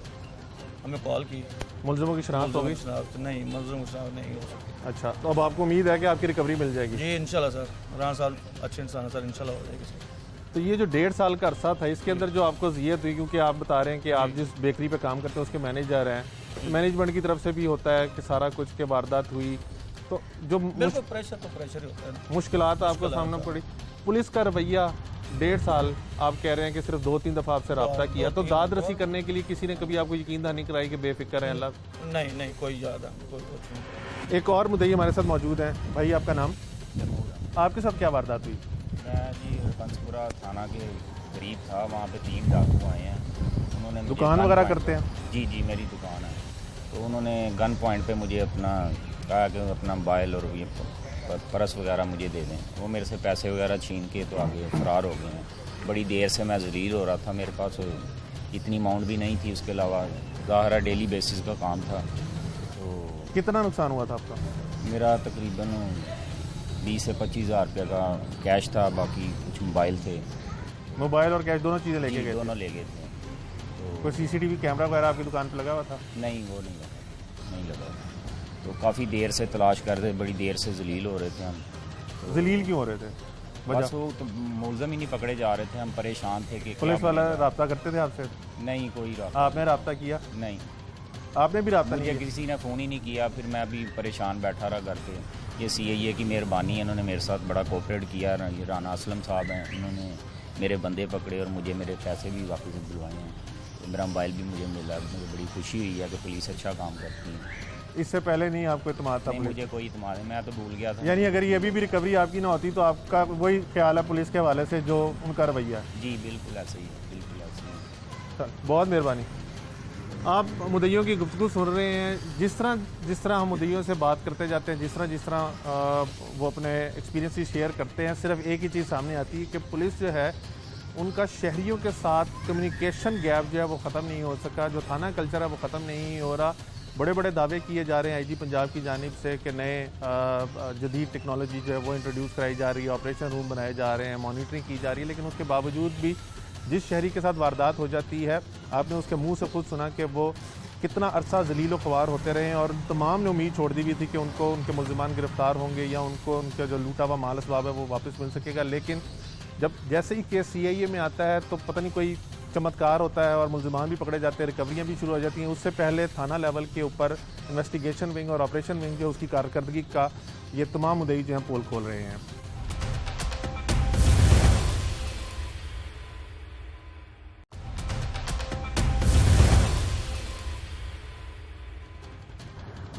हमें कॉल की। मुल्जिमों की शनाख्त हो गई? शनाख्त नहीं, मुल्ज़िम की शनाख्त नहीं हो सकी। अच्छा, तो अब आपको उम्मीद है कि आपकी रिकवरी मिल जाएगी? जी इंशाल्लाह सर। राना साहब अच्छे इंसान है सर, इंशाल्लाह हो जाएगी सर। तो ये जो 1.5 साल का अरसा था, इसके अंदर जो आपको ज़ियत हुई, क्योंकि आप बता रहे हैं कि आप जिस बेकरी पे काम करते हैं उसके मैनेजर हैं, तो मैनेजमेंट की तरफ से भी होता है कि सारा कुछ के वारदात हुई, तो जो बिल्कुल प्रेशर तो प्रेशर ही होता है ना। मुश्किलात आपको सामना पड़ी, पुलिस का रवैया 1.5 साल आप कह रहे हैं कि सिर्फ 2-3 दफ़ा आपसे रब्ता किया, तो दाद रसी करने के लिए किसी ने कभी आपको यकीन दहानी कराई कि बेफिक्र है अल्लाह? नहीं नहीं, कोई ज़्यादा कोई कुछ नहीं। एक और मुद्दई हमारे साथ मौजूद हैं। भाई आपका नाम? आपके साथ क्या वारदात हुई? मैं जी पंचपुरा थाना के करीब था, वहाँ पे 3 डाकू आए हैं। उन्होंने मुझे दुकान गन वगैरह पॉइंट करते पे- हैं? जी जी मेरी दुकान है। तो उन्होंने गन पॉइंट पे मुझे अपना कहा कि अपना मोबाइल और ये पर्स वगैरह मुझे दे दें। वो मेरे से पैसे वगैरह छीन के तो आगे फ़रार हो गए हैं। बड़ी देर से मैं ज़लील हो रहा था, मेरे पास इतनी अमाउंट भी नहीं थी। उसके अलावा ज़ाहिर है डेली बेसिस का काम था। तो कितना नुकसान हुआ था आपका? मेरा तकरीबन 20 से 25 हज़ार रुपये का कैश था, बाकी कुछ मोबाइल थे। मोबाइल और कैश दोनों चीज़ें लेके जी, गए थे? दोनों ले गए थे। तो कोई सीसीटीवी कैमरा वगैरह आपकी दुकान पे लगा हुआ था? नहीं, वो नहीं लगा। तो काफ़ी देर से तलाश कर रहे, बड़ी देर से जलील हो रहे थे हम। तो जलील क्यों हो रहे थे? बस वजह? वो तो मुलज़म ही नहीं पकड़े जा रहे थे, हम परेशान थे कि पुलिस क्या वाला मिलेगा। रब्ता करते थे आपसे? नहीं, कोई रहा आपने रब्ता किया? नहीं, आपने भी रब्ता मुझे नहीं किया? किसी ने फ़ोन ही नहीं किया। फिर मैं अभी परेशान बैठा रहा घर पे। ये CIA की मेहरबानी है, इन्होंने मेरे साथ बड़ा कोऑपरेट किया। ये राना असलम साहब हैं, इन्होंने मेरे बंदे पकड़े और मुझे मेरे पैसे भी वापस दिलवाए हैं। तो मेरा मोबाइल भी मुझे मिला। मुझे बड़ी खुशी हुई है कि पुलिस अच्छा काम करती है। इससे पहले नहीं आपको इत्मीनान था नहीं, पुलिस? मुझे कोई इत्मीनान नहीं, मैं तो भूल गया था। यानी अगर ये अभी भी रिकवरी आपकी ना होती तो आपका वही ख्याल है पुलिस के हवाले से जो उनका रवैया है? जी बिल्कुल ऐसे ही है, बिल्कुल ऐसे ही है। बहुत मेहरबानी। आप मुद्दइयों की गुफ्तगू सुन रहे हैं। जिस तरह हम मुद्दइयों से बात करते जाते हैं, जिस तरह वो अपने एक्सपीरियंस शेयर करते हैं, सिर्फ एक ही चीज़ सामने आती है कि पुलिस जो है उनका शहरियों के साथ कम्युनिकेशन गैप जो है वो ख़त्म नहीं हो सका। जो थाना कल्चर है वो ख़त्म नहीं हो रहा। बड़े बड़े दावे किए जा रहे हैं IG पंजाब की जानिब से कि नए जदीद टेक्नोलॉजी जो है वो इंट्रोड्यूस कराई जा रही है, ऑपरेशन रूम बनाए जा रहे हैं, मॉनिटरिंग की जा रही है। लेकिन उसके बावजूद भी जिस शहरी के साथ वारदात हो जाती है, आपने उसके मुंह से खुद सुना कि वो कितना अरसा जलील ख्वार होते रहे और तमाम ने उम्मीद छोड़ दी हुई थी कि उनको उनके मुल्ज़िमान गिरफ्तार होंगे या उनको उनका जो लूटा हुआ माल असबाब है वो वापस मिल सकेगा। लेकिन जब जैसे ही केस CIA में आता है तो पता नहीं कोई चमत्कार होता है और मुल्ज़िमान भी पकड़े जाते हैं, रिकवरियाँ भी शुरू हो जाती हैं। उससे पहले थाना लेवल के ऊपर इन्वेस्टिगेशन विंग और ऑपरेशन विंग जो उसकी कारकर्दगी का ये तमाम मुद्दई जो हैं पोल खोल रहे हैं।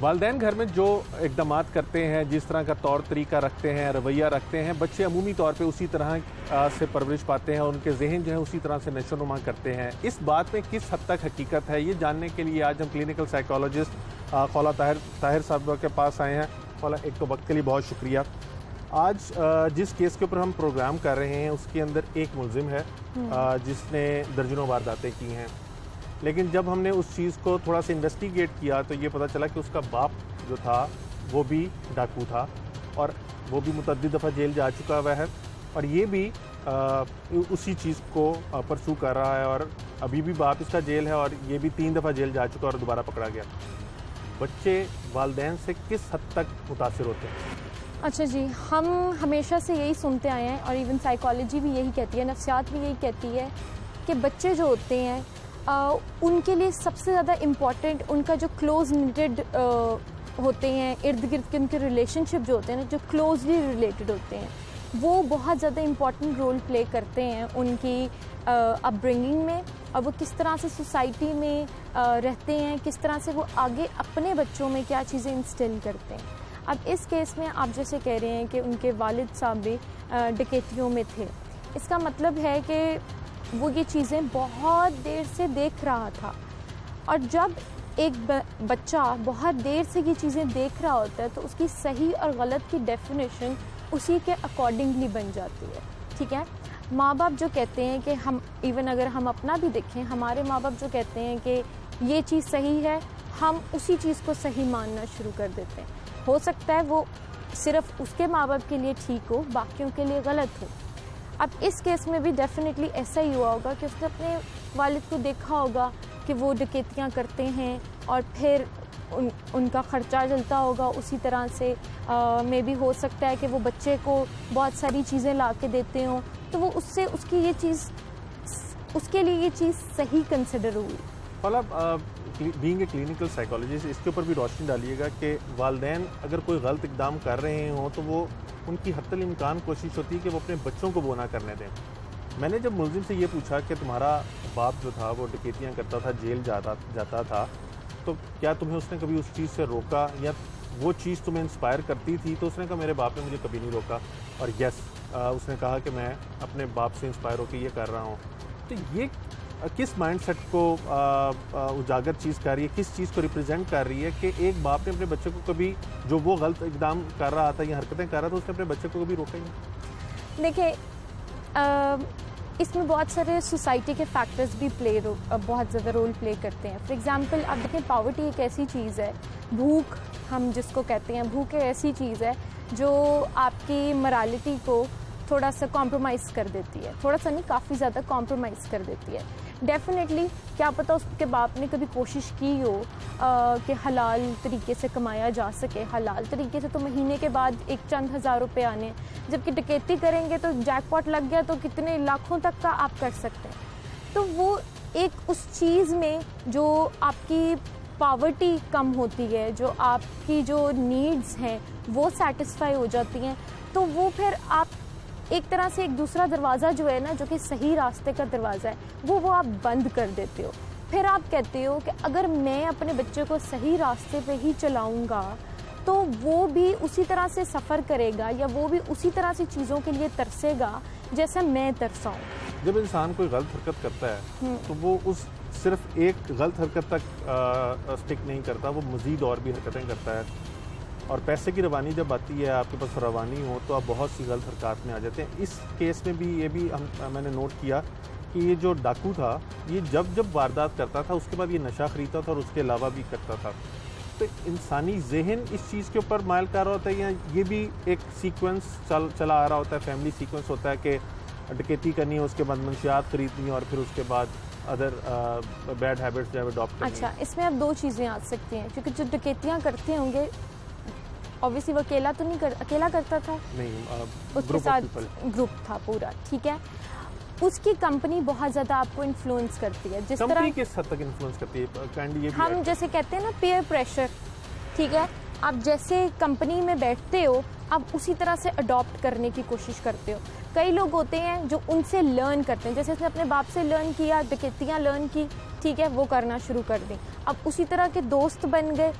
वालिदैन घर में जो इक़दाम करते हैं, जिस तरह का तौर तरीका रखते हैं, रवैया रखते हैं, बच्चे अमूमी तौर पे उसी तरह से परवरिश पाते हैं और उनके जहन जो है उसी तरह से नशोनुमा करते हैं। इस बात में किस हद तक हकीकत है, ये जानने के लिए आज हम क्लिनिकल साइकोलॉजिस्ट खौला ताहिर साहब के पास आए हैं। खौला, एक तो वक्त के लिए बहुत शुक्रिया। आज जिस केस के ऊपर हम प्रोग्राम कर रहे हैं उसके अंदर एक मुल्ज़िम है जिसने दर्जनों वारदातें की हैं। लेकिन जब हमने उस चीज़ को थोड़ा सा इन्वेस्टिगेट किया तो ये पता चला कि उसका बाप जो था वो भी डाकू था और वो भी मुतअद्दिद दफ़ा जेल जा चुका हुआ है और ये भी उसी चीज़ को परसू कर रहा है और अभी भी बाप इसका जेल है और ये भी 3 दफ़ा जेल जा चुका और दोबारा पकड़ा गया। बच्चे वालिदैन से किस हद तक मुतासिर होते हैं? अच्छा जी, हम हमेशा से यही सुनते आए हैं और इवन साइकोलॉजी भी यही कहती है, नफ्सियात भी यही कहती है कि बच्चे जो होते हैं उनके लिए सबसे ज़्यादा इम्पॉर्टेंट उनका जो क्लोज निटेड होते हैं, इर्द गिर्द के उनके रिलेशनशिप जो होते हैं ना, जो क्लोजली रिलेटेड होते हैं, वो बहुत ज़्यादा इम्पॉर्टेंट रोल प्ले करते हैं उनकी अपब्रिंगिंग में और वो किस तरह से सोसाइटी में रहते हैं, किस तरह से वो आगे अपने बच्चों में क्या चीज़ें इंस्टिल करते हैं। अब इस केस में आप जैसे कह रहे हैं कि उनके वालिद साहब भी डकैतियों में थे, इसका मतलब है कि वो ये चीज़ें बहुत देर से देख रहा था और जब एक बच्चा बहुत देर से ये चीज़ें देख रहा होता है तो उसकी सही और गलत की डेफिनेशन उसी के अकॉर्डिंगली बन जाती है। ठीक है, माँ बाप जो कहते हैं कि हम इवन अगर हम अपना भी देखें, हमारे माँ बाप जो कहते हैं कि ये चीज़ सही है, हम उसी चीज़ को सही मानना शुरू कर देते हैं। हो सकता है वो सिर्फ उसके माँ बाप के लिए ठीक हो, बाकियों के लिए गलत हो। अब इस केस में भी डेफिनेटली ऐसा ही हुआ होगा कि उसने अपने वालिद को देखा होगा कि वो डकैतियाँ करते हैं और फिर उनका ख़र्चा चलता होगा उसी तरह से। मे भी हो सकता है कि वो बच्चे को बहुत सारी चीज़ें ला के देते हों तो वो उससे उसकी ये चीज़ उसके लिए ये चीज़ सही कंसिडर हुई। मतलब बीइंग ए क्लिनिकल साइकोलॉजिस्ट, इसके ऊपर भी रोशनी डालिएगा कि वालिदैन अगर कोई गलत इक़दाम कर रहे हों तो वो उनकी हत्तल इम्कान कोशिश होती है कि वो अपने बच्चों को वो ना करने दें। मैंने जब मुल्ज़िम से ये पूछा कि तुम्हारा बाप जो था वो डकैतियाँ करता था, जेल जाता था, तो क्या तुम्हें उसने कभी उस चीज़ से रोका या वो चीज़ तुम्हें इंस्पायर करती थी? तो उसने कहा मेरे बाप ने मुझे कभी नहीं रोका और यस उसने कहा कि मैं अपने बाप से इंस्पायर होकर ये कर रहा हूँ। तो ये किस माइंडसेट को उजागर चीज़ कर रही है, किस चीज़ को रिप्रेजेंट कर रही है कि एक बाप ने अपने बच्चे को कभी, जो वो गलत इकदाम कर रहा था या हरकतें कर रहा था, उसने अपने बच्चे को कभी रोका ही नहीं? देखिए, इसमें बहुत सारे सोसाइटी के फैक्टर्स भी बहुत ज़्यादा रोल प्ले करते हैं। फॉर एग्जांपल, आप देखें, पॉवर्टी एक ऐसी चीज़ है, भूख हम जिसको कहते हैं, भूख एक ऐसी चीज़ है जो आपकी मोरालिटी को थोड़ा सा कॉम्प्रोमाइज़ कर देती है, थोड़ा सा नहीं, काफ़ी ज़्यादा कॉम्प्रोमाइज़ कर देती है। डेफिनेटली क्या पता उसके बाप ने कभी कोशिश की हो कि हलाल तरीके से कमाया जा सके। हलाल तरीके से तो महीने के बाद एक चंद हज़ार रुपये आने, जबकि डकैती करेंगे तो जैकपॉट लग गया तो कितने लाखों तक का आप कर सकते हैं। तो वो एक उस चीज़ में जो आपकी पॉवर्टी कम होती है, जो आपकी जो नीड्स हैं वो सेटिस्फाई हो जाती हैं, तो वो फिर आप एक तरह से एक दूसरा दरवाज़ा जो है ना, जो कि सही रास्ते का दरवाज़ा है, वो आप बंद कर देते हो। फिर आप कहते हो कि अगर मैं अपने बच्चे को सही रास्ते पे ही चलाऊंगा तो वो भी उसी तरह से सफ़र करेगा या वो भी उसी तरह से चीज़ों के लिए तरसेगा जैसे मैं तरसाऊँ। जब इंसान कोई गलत हरकत करता है तो वो उस सिर्फ एक गलत हरकत तक स्टिक नहीं करता, वो मज़ीद और भी हरकतें करता है। और पैसे की रवानी जब आती है, आपके पास रवानी हो, तो आप बहुत सी गलत हरकत में आ जाते हैं। इस केस में भी ये भी मैंने नोट किया कि ये जो डाकू था, ये जब वारदात करता था उसके बाद ये नशा ख़रीदता था और उसके अलावा भी करता था। तो इंसानी जहन इस चीज़ के ऊपर माइल कर रहा होता है या ये भी एक सीक्वेंस चला आ रहा होता है, फैमिली सीक्वेंस होता है कि डकैती करनी है, उसके बाद मंशियात खरीदनी है और फिर उसके बाद अदर बैड हैबिट्स जो है अडॉप्ट करनी है। अच्छा, इसमें अब दो चीज़ें आ सकती हैं, क्योंकि जो डकैतियाँ करते होंगे ऑब्वियसली वो अकेला तो नहीं अकेला करता था, नहीं, उसके साथ ग्रुप था पूरा, ठीक है। उसकी कंपनी बहुत ज़्यादा आपको इन्फ्लुएंस करती है, जिस तरह किस हद तक इन्फ्लुएंस करती है? काइंडली ये भी हम जैसे कहते हैं ना पीयर प्रेशर, ठीक है। आप जैसे कंपनी में बैठते हो, आप उसी तरह से अडॉप्ट करने की कोशिश करते हो। कई लोग होते हैं जो उनसे लर्न करते हैं, जैसे उसने अपने बाप से लर्न किया, डकैतियाँ लर्न की, ठीक है, वो करना शुरू कर दी। अब उसी तरह के दोस्त बन गए,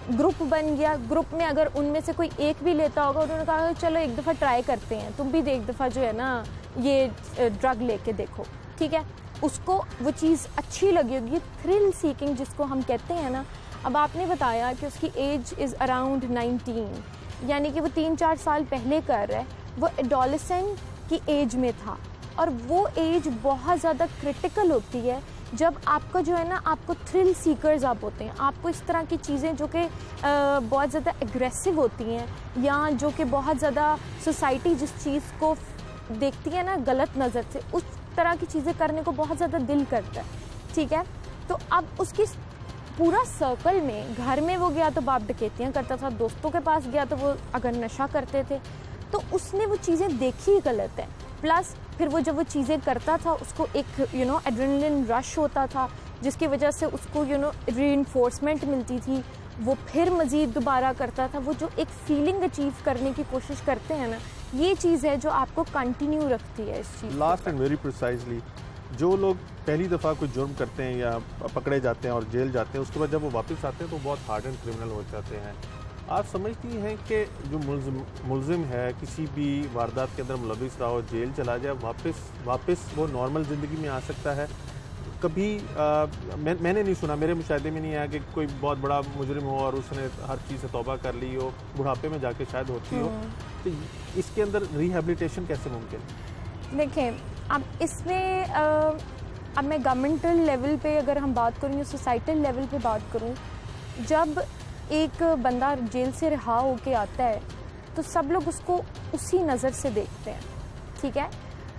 ग्रुप बन गया। ग्रुप में अगर उनमें से कोई एक भी लेता होगा, उन्होंने कहा चलो एक दफ़ा ट्राई करते हैं, तुम भी एक दफ़ा जो है ना ये ड्रग लेके देखो, ठीक है। उसको वो चीज़ अच्छी लगी होगी, थ्रिल सीकिंग जिसको हम कहते हैं ना। अब आपने बताया कि उसकी एज इज़ अराउंड 19, यानी कि वो 3-4 साल पहले कर रहा है, वो एडोलेसेंट की एज में था। और वो एज बहुत ज़्यादा क्रिटिकल होती है जब आपका जो है ना, आपको थ्रिल सीकर्स आप होते हैं, आपको इस तरह की चीज़ें जो कि बहुत ज़्यादा एग्रेसिव होती हैं या जो कि बहुत ज़्यादा सोसाइटी जिस चीज़ को देखती है ना गलत नज़र से, उस तरह की चीज़ें करने को बहुत ज़्यादा दिल करता है, ठीक है। तो अब उसकी पूरा सर्कल में, घर में वो गया तो बाप डकैतियाँ करता था, दोस्तों के पास गया तो वो अगर नशा करते थे, तो उसने वो चीज़ें देखी गलत है। प्लस फिर वो जब वो चीज़ें करता था, उसको एक एड्रेनलिन रश होता था, जिसकी वजह से उसको रीइंफोर्समेंट मिलती थी, वो फिर मज़ीद दोबारा करता था। वो जो एक फीलिंग अचीव करने की कोशिश करते हैं ना, ये चीज़ है जो आपको कंटिन्यू रखती है इस चीज़। लास्ट एंड वेरी प्रिसाइजली, जो लोग पहली दफ़ा कोई जुर्म करते हैं या पकड़े जाते हैं और जेल जाते हैं, उसके बाद जब वो वापस आते हैं तो बहुत हार्ड एंड क्रिमिनल हो जाते हैं। आप समझती हैं कि जो मुलजिम है किसी भी वारदात के अंदर मुलविस रहा हो, जेल चला जाए, वापस वो नॉर्मल ज़िंदगी में आ सकता है? कभी मैंने नहीं सुना, मेरे मुशाहिदे में नहीं आया कि कोई बहुत बड़ा मुजरिम हो और उसने हर चीज़ से तौबा कर ली हो, बुढ़ापे में जाके शायद होती हो। तो इसके अंदर रिहेबिलिटेशन कैसे मुमकिन है? देखें, अब इसमें अब मैं गवर्नमेंटल लेवल पे अगर हम बात करूँ या सोसाइटल लेवल पे बात करूँ, जब एक बंदा जेल से रिहा होके आता है तो सब लोग उसको उसी नज़र से देखते हैं, ठीक है।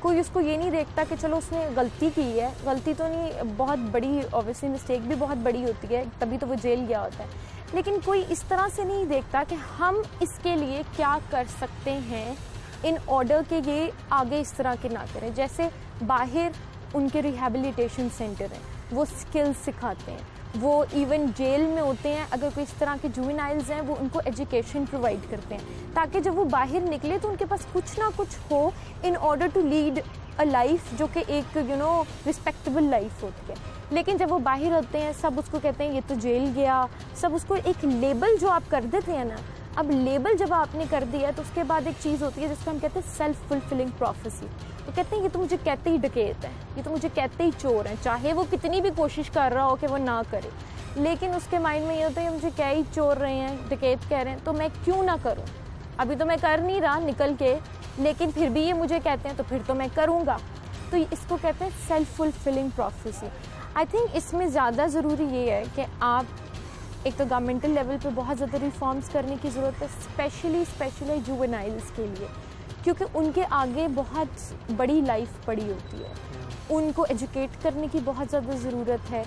कोई उसको ये नहीं देखता कि चलो उसने गलती की है, गलती तो नहीं, बहुत बड़ी ऑब्वियसली मिस्टेक भी बहुत बड़ी होती है, तभी तो वो जेल गया होता है, लेकिन कोई इस तरह से नहीं देखता कि हम इसके लिए क्या कर सकते हैं इन ऑर्डर के ये आगे इस तरह के ना करें। जैसे बाहर उनके रिहेबिलिटेशन सेंटर हैं, वो स्किल्स सिखाते हैं, वो इवन जेल में होते हैं, अगर कोई इस तरह के जुवेनाइल्स हैं वो उनको एजुकेशन प्रोवाइड करते हैं ताकि जब वो बाहर निकले तो उनके पास कुछ ना कुछ हो in order to lead a life जो कि एक रिस्पेक्टेबल लाइफ होती है। लेकिन जब वो बाहर होते हैं सब उसको कहते हैं ये तो जेल गया, सब उसको एक लेबल जो आप कर देते हैं ना, अब लेबल जब आपने कर दिया तो उसके बाद एक चीज़ होती है जिसको हम कहते हैं सेल्फ फुलफिलिंग प्रोफेसी। तो कहते हैं ये तो मुझे कहते ही डकैत है, ये तो मुझे कहते ही चोर है, चाहे वो कितनी भी कोशिश कर रहा हो कि वो ना करे, लेकिन उसके माइंड में ये होता है मुझे क्या ही चोर रहे हैं, डकैत कह रहे हैं, तो मैं क्यों ना करूं। अभी तो मैं कर नहीं रहा निकल के, लेकिन फिर भी ये मुझे कहते हैं तो फिर तो मैं करूँगा। तो इसको कहते हैं self fulfilling prophecy. I think इसमें ज़्यादा ज़रूरी ये है कि आप एक तो गवर्नमेंटल लेवल पे बहुत ज़्यादा रिफॉर्म्स करने की ज़रूरत है, स्पेशली जुवेनाइल्स के लिए, क्योंकि उनके आगे बहुत बड़ी लाइफ पड़ी होती है, उनको एजुकेट करने की बहुत ज़्यादा ज़रूरत है।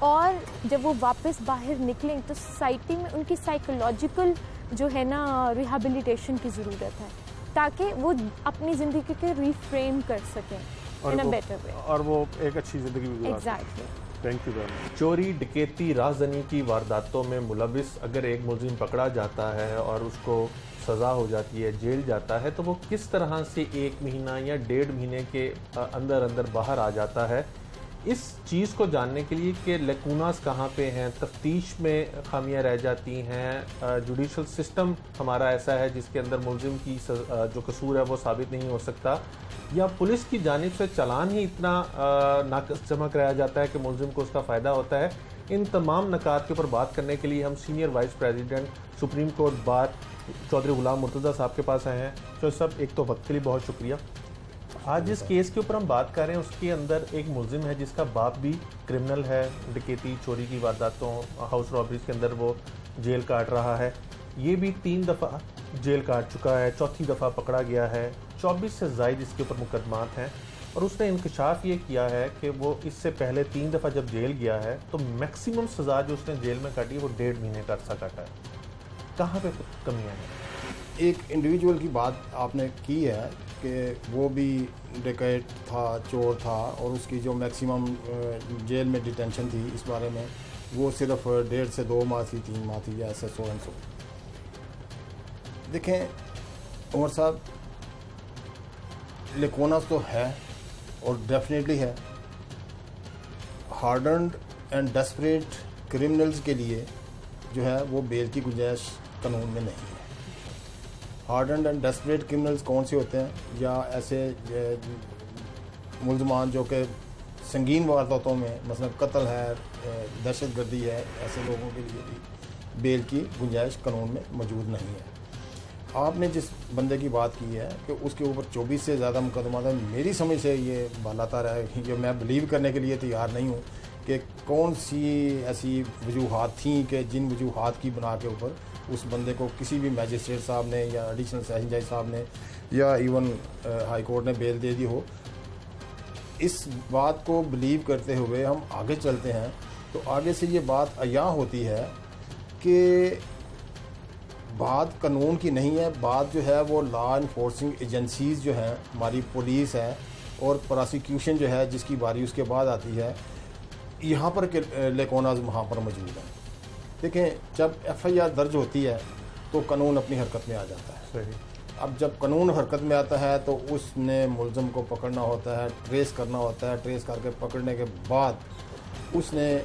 और जब वो वापस बाहर निकलें तो सोसाइटी में उनकी साइकोलॉजिकल जो है ना रिहेबिलिटेशन की ज़रूरत है, ताकि वो अपनी ज़िंदगी को रिफ्रेम कर सकें इन अ बेटर वे और वो एक अच्छी ज़िंदगी भी गुजार सकें। Exactly. Thank you very much. चोरी, डकैती, राहज़नी की वारदातों में मुलविस अगर एक मुलजिम पकड़ा जाता है और उसको सज़ा हो जाती है, जेल जाता है, तो वो किस तरह से 1 महीना या 1.5 महीने के अंदर बाहर आ जाता है, इस चीज़ को जानने के लिए कि लेकूनास कहाँ पे हैं, तफ्तीश में खामियां रह जाती हैं, जुडिशल सिस्टम हमारा ऐसा है जिसके अंदर मुलजिम की जो कसूर है वो साबित नहीं हो सकता, या पुलिस की जानिब से चालान ही इतना नाकस जमा कराया जाता है कि मुलजिम को उसका फ़ायदा होता है। इन तमाम नकात के ऊपर बात करने के लिए हम senior vice president supreme court bar Chaudhary Ghulam Murtaza साहब के पास आए हैं। चौधरी साहब, एक तो वक्त के लिए बहुत शुक्रिया। आज जिस केस के ऊपर हम बात कर रहे हैं उसके अंदर एक मुलजिम है जिसका बाप भी क्रिमिनल है, डकैती, चोरी की वारदातों, हाउस रॉबरीज के अंदर वो जेल काट रहा है। ये भी 3 दफ़ा जेल काट चुका है, 4थी दफ़ा पकड़ा गया है। 24 से ज़ायद इसके ऊपर मुकदमात हैं और उसने इंकशाफ ये किया है कि वो इससे पहले 3 दफ़ा जब जेल गया है तो मैक्सिमम सज़ा जो उसने जेल में काटी है वो 1.5 महीने का अर्सा काटा है। कहाँ पे कमियाँ हैं? एक इंडिविजुअल की बात आपने की है कि वो भी डकैत था, चोर था, और उसकी जो मैक्सिमम जेल में डिटेंशन थी इस बारे में वो सिर्फ 1.5 से 2 माह थी, 3 माह थी, या ऐसे सो एंड सो। देखें उमर साहब, लेकोनास तो है और डेफिनेटली है। हार्डन्ड एंड डेस्परेट क्रिमिनल्स के लिए जो है वो बेल की गुंजाइश कानून में नहीं है। हार्डन्ड एंड डेस्परेट क्रिमिनल्स कौन से होते हैं, या ऐसे मुलजमान जो कि संगीन वारदातों में मसलन कत्ल है, दहशतगर्दी है, ऐसे लोगों के लिए भी बेल की गुंजाइश कानून में मौजूद नहीं है। आपने जिस बंदे की बात की है कि उसके ऊपर 24 से ज़्यादा मुकदमा था, मेरी समझ से ये बालातर है कि मैं बिलीव करने के लिए तैयार नहीं हूँ कि कौन सी ऐसी वजूहात थी कि जिन वजूहात की बना के ऊपर उस बंदे को किसी भी मैजिस्ट्रेट साहब ने या एडिशनल सेशन जज साहब ने या इवन हाई कोर्ट ने बेल दे दी हो। इस बात को बिलीव करते हुए हम आगे चलते हैं तो आगे से ये बात अया होती है कि बात कानून की नहीं है, बात जो है वो लॉ इन्फोर्सिंग एजेंसीज़ जो हैं, हमारी पुलिस है और प्रोसिक्यूशन जो है जिसकी बारी उसके बाद आती है, यहाँ पर लेकोनाज वहाँ पर मौजूद है। देखें, जब FIR दर्ज होती है तो कानून अपनी हरकत में आ जाता है। सही। अब जब कानून हरकत में आता है तो उसने मुलज़म को पकड़ना होता है, ट्रेस करना होता है, ट्रेस करके पकड़ने के बाद उसने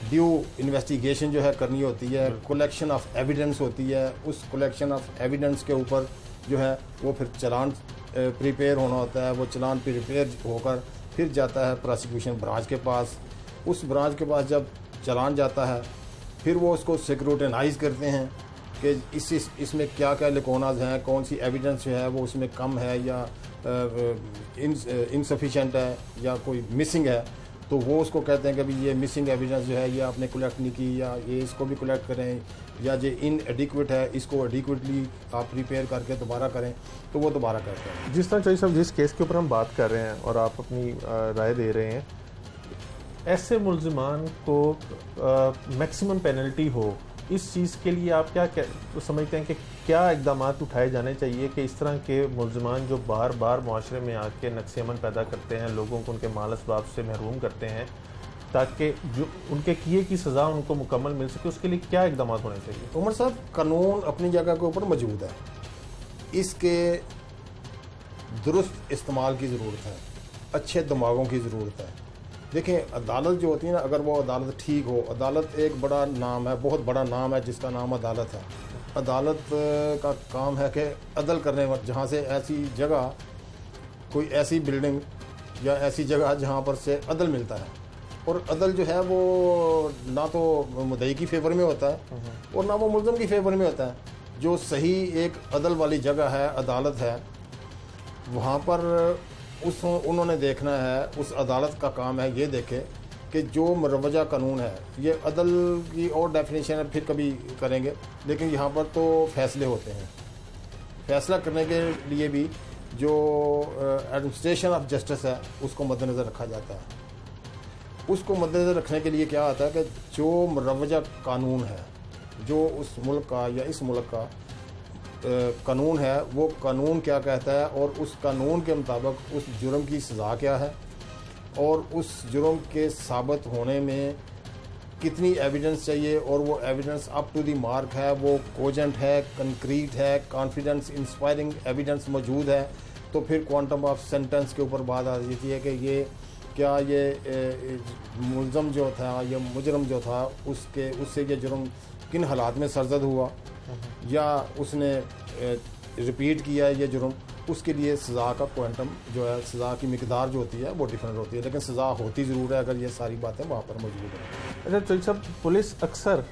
ड्यू इन्वेस्टिगेशन जो है करनी होती है, कलेक्शन ऑफ एविडेंस होती है, उस कलेक्शन ऑफ एविडेंस के ऊपर जो है वो फिर चालान प्रिपेयर होना होता है, वो चालान प्रिपेयर होकर फिर जाता है प्रोसिक्यूशन ब्रांच के पास। उस ब्रांच के पास जब चालान जाता है फिर वो उसको सिक्रूटनाइज करते हैं कि इसमें क्या क्या लेकोनाज हैं, कौन सी एविडेंस जो है वो उसमें कम है या इनसफिशेंट है या कोई मिसिंग है, तो वो उसको कहते हैं कि भाई ये मिसिंग एविडेंस जो है ये आपने कलेक्ट नहीं की, या ये इसको भी कलेक्ट करें, या जो इनएडिक्वेट है इसको एडिक्वेटली आप प्रिपेयर करके दोबारा करें, तो वो दोबारा करते हैं। जिस तरह चाहिए साहब जिस केस के ऊपर हम बात कर रहे हैं और आप अपनी राय दे रहे हैं, ऐसे मुलजिमान को मैक्सिमम पेनल्टी हो, इस चीज़ के लिए आप क्या समझते हैं कि क्या इकदाम उठाए जाने चाहिए कि इस तरह के मुलजिमान जो बार बार माशरे में आके नक्स अमन पैदा करते हैं, लोगों को उनके माल असबाब से महरूम करते हैं, ताकि जो उनके किए की सज़ा उनको मुकम्मल मिल सके, उसके लिए क्या इकदाम होने चाहिए? उमर साहब, कानून अपनी जगह के ऊपर मौजूद है, इसके दुरुस्त इस्तेमाल की ज़रूरत है, अच्छे दिमागों की ज़रूरत है। देखें, अदालत जो होती है ना, अगर वो अदालत ठीक हो, अदालत एक बड़ा नाम है, बहुत बड़ा नाम है जिसका नाम अदालत है। अदालत का काम है कि अदल करने वक्त जहाँ से ऐसी जगह, कोई ऐसी बिल्डिंग या ऐसी जगह जहाँ पर से अदल मिलता है, और अदल जो है वो ना तो मुद्दई की फेवर में होता है और ना वो मुल्ज़म की फेवर में होता है। जो सही एक अदल वाली जगह है, अदालत है, वहाँ पर उन्होंने देखना है, उस अदालत का काम है ये देखे कि जो मुरवजा कानून है, ये अदल की और डेफिनेशन फिर कभी करेंगे, लेकिन यहाँ पर तो फैसले होते हैं। फैसला करने के लिए भी जो एडमिनिस्ट्रेशन ऑफ जस्टिस है उसको मद्देनज़र रखा जाता है। उसको मद्देनज़र रखने के लिए क्या आता है कि जो मुरवजा कानून है, जो उस मुल्क का या इस मुल्क का कानून है, वो कानून क्या कहता है और उस कानून के मुताबिक उस जुर्म की सज़ा क्या है और उस जुर्म के साबित होने में कितनी एविडेंस चाहिए, और वो evidence up to the mark है, वो कोजेंट है, कंक्रीट है, कॉन्फिडेंस इंस्पायरिंग एविडेंस मौजूद है, तो फिर क्वांटम ऑफ सेंटेंस के ऊपर बात आ जाती है कि ये क्या ये मुल्ज़म जो था या मुजरम जो था उससे ये जुर्म किन हालात में सरजद हुआ, या उसने रिपीट किया ये जुर्म, उसके लिए सज़ा का क्वांटम जो है, सज़ा की मिकदार जो होती है वो डिफरेंट होती है, लेकिन सज़ा होती ज़रूर है अगर ये सारी बातें वहाँ पर मौजूद हैं। अच्छा चौधरी साहब, पुलिस अक्सर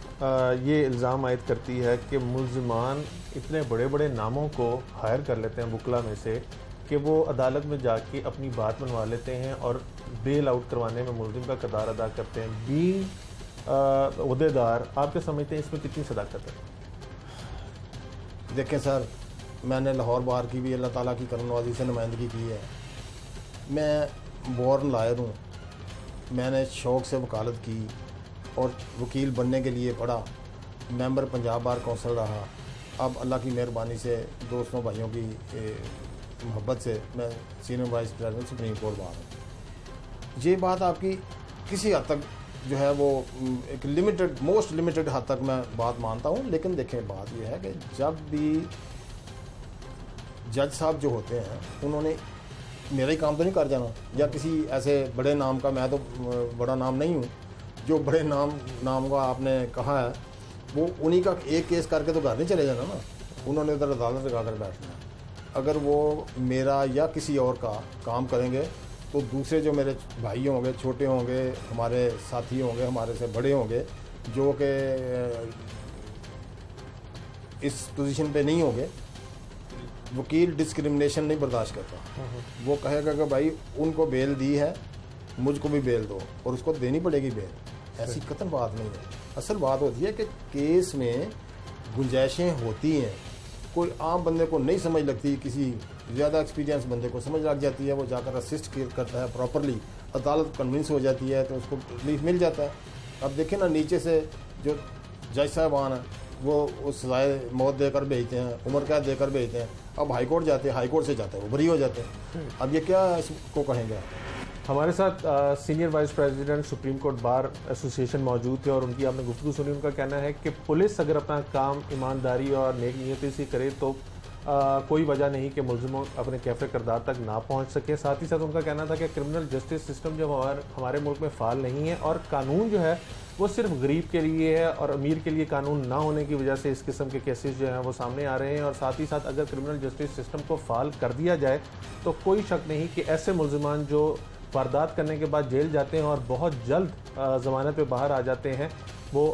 ये इल्ज़ाम आयद करती है कि मुल्ज़िमान इतने बड़े बड़े नामों को हायर कर लेते हैं बुकला में से कि वो अदालत में जाके अपनी बात मनवा लेते हैं और बेल आउट करवाने में मुल्ज़िम का किरदार अदा करते हैं। बीइंग ओहदेदार, आप क्या समझते हैं इसमें कितनी सदाकत है? देखें सर, मैंने लाहौर बार की भी अल्लाह ताला की करमनवाजी से नुमाइंदगी की है। मैं बॉर्न लायर हूँ, मैंने शौक़ से वकालत की और वकील बनने के लिए पढ़ा, मेंबर पंजाब बार कौंसिल रहा। अब अल्लाह की मेहरबानी से दोस्तों भाइयों की मोहब्बत से मैं senior vice president supreme court bar हूँ। ये बात आपकी किसी हद तक जो है वो एक लिमिटेड, मोस्ट लिमिटेड हद तक मैं बात मानता हूँ, लेकिन देखें बात यह है कि जब भी जज साहब जो होते हैं उन्होंने मेरा ही काम तो नहीं कर जाना, या किसी ऐसे बड़े नाम का, मैं तो बड़ा नाम नहीं हूँ, जो बड़े नाम का आपने कहा है वो उन्हीं का एक केस करके तो घर नहीं चले जाना ना, उन्होंने उधर अदालत लगा कर बैठना है। अगर वो मेरा या किसी और का काम करेंगे तो दूसरे जो मेरे भाई होंगे, छोटे होंगे, हमारे साथी होंगे, हमारे से बड़े होंगे, जो कि इस पोजीशन पे नहीं होंगे, वकील डिस्क्रिमिनेशन नहीं बर्दाश्त करता। वो कहेगा कि भाई उनको बेल दी है, मुझको भी बेल दो, और उसको देनी पड़ेगी बेल। ऐसी कतई बात नहीं है। असल बात होती है कि केस में गुंजाइशें होती हैं, कोई आम बंदे को नहीं समझ लगती, किसी ज़्यादा एक्सपीरियंस बंदे को समझ लग जाती है, वो जाकर असिस्ट करता है प्रॉपरली, अदालत कन्विंस हो जाती है तो उसको रिलीफ मिल जाता है। अब देखें ना, नीचे से जो जज साहबान हैं वो उस सजाए मौत देकर भेजते हैं, उम्र कैद देकर भेजते हैं, अब हाई कोर्ट जाते हैं, हाई कोर्ट से जाते हैं वो बरी हो जाते हैं। अब ये क्या इसको कहेंगे? हमारे साथ senior vice president supreme court bar association मौजूद थे और उनकी आपने गुफ्तगू सुनी। उनका कहना है कि पुलिस अगर अपना काम ईमानदारी और नेक नीयती से करे तो कोई वजह नहीं कि मुल्ज़िमों अपने कैफ़े किरदार तक ना पहुंच सके। साथ ही साथ उनका कहना था कि क्रिमिनल जस्टिस सिस्टम जो हमारे मुल्क में फ़ाल नहीं है और कानून जो है वो सिर्फ गरीब के लिए है और अमीर के लिए कानून ना होने की वजह से इस किस्म के केसेस जो हैं वो सामने आ रहे हैं। और साथ ही साथ अगर क्रिमिनल जस्टिस सिस्टम को फ़ाल कर दिया जाए तो कोई शक नहीं कि ऐसे मुल्ज़िमान जो वारदात करने के बाद जेल जाते हैं और बहुत जल्द ज़मानत पे बाहर आ जाते हैं, वो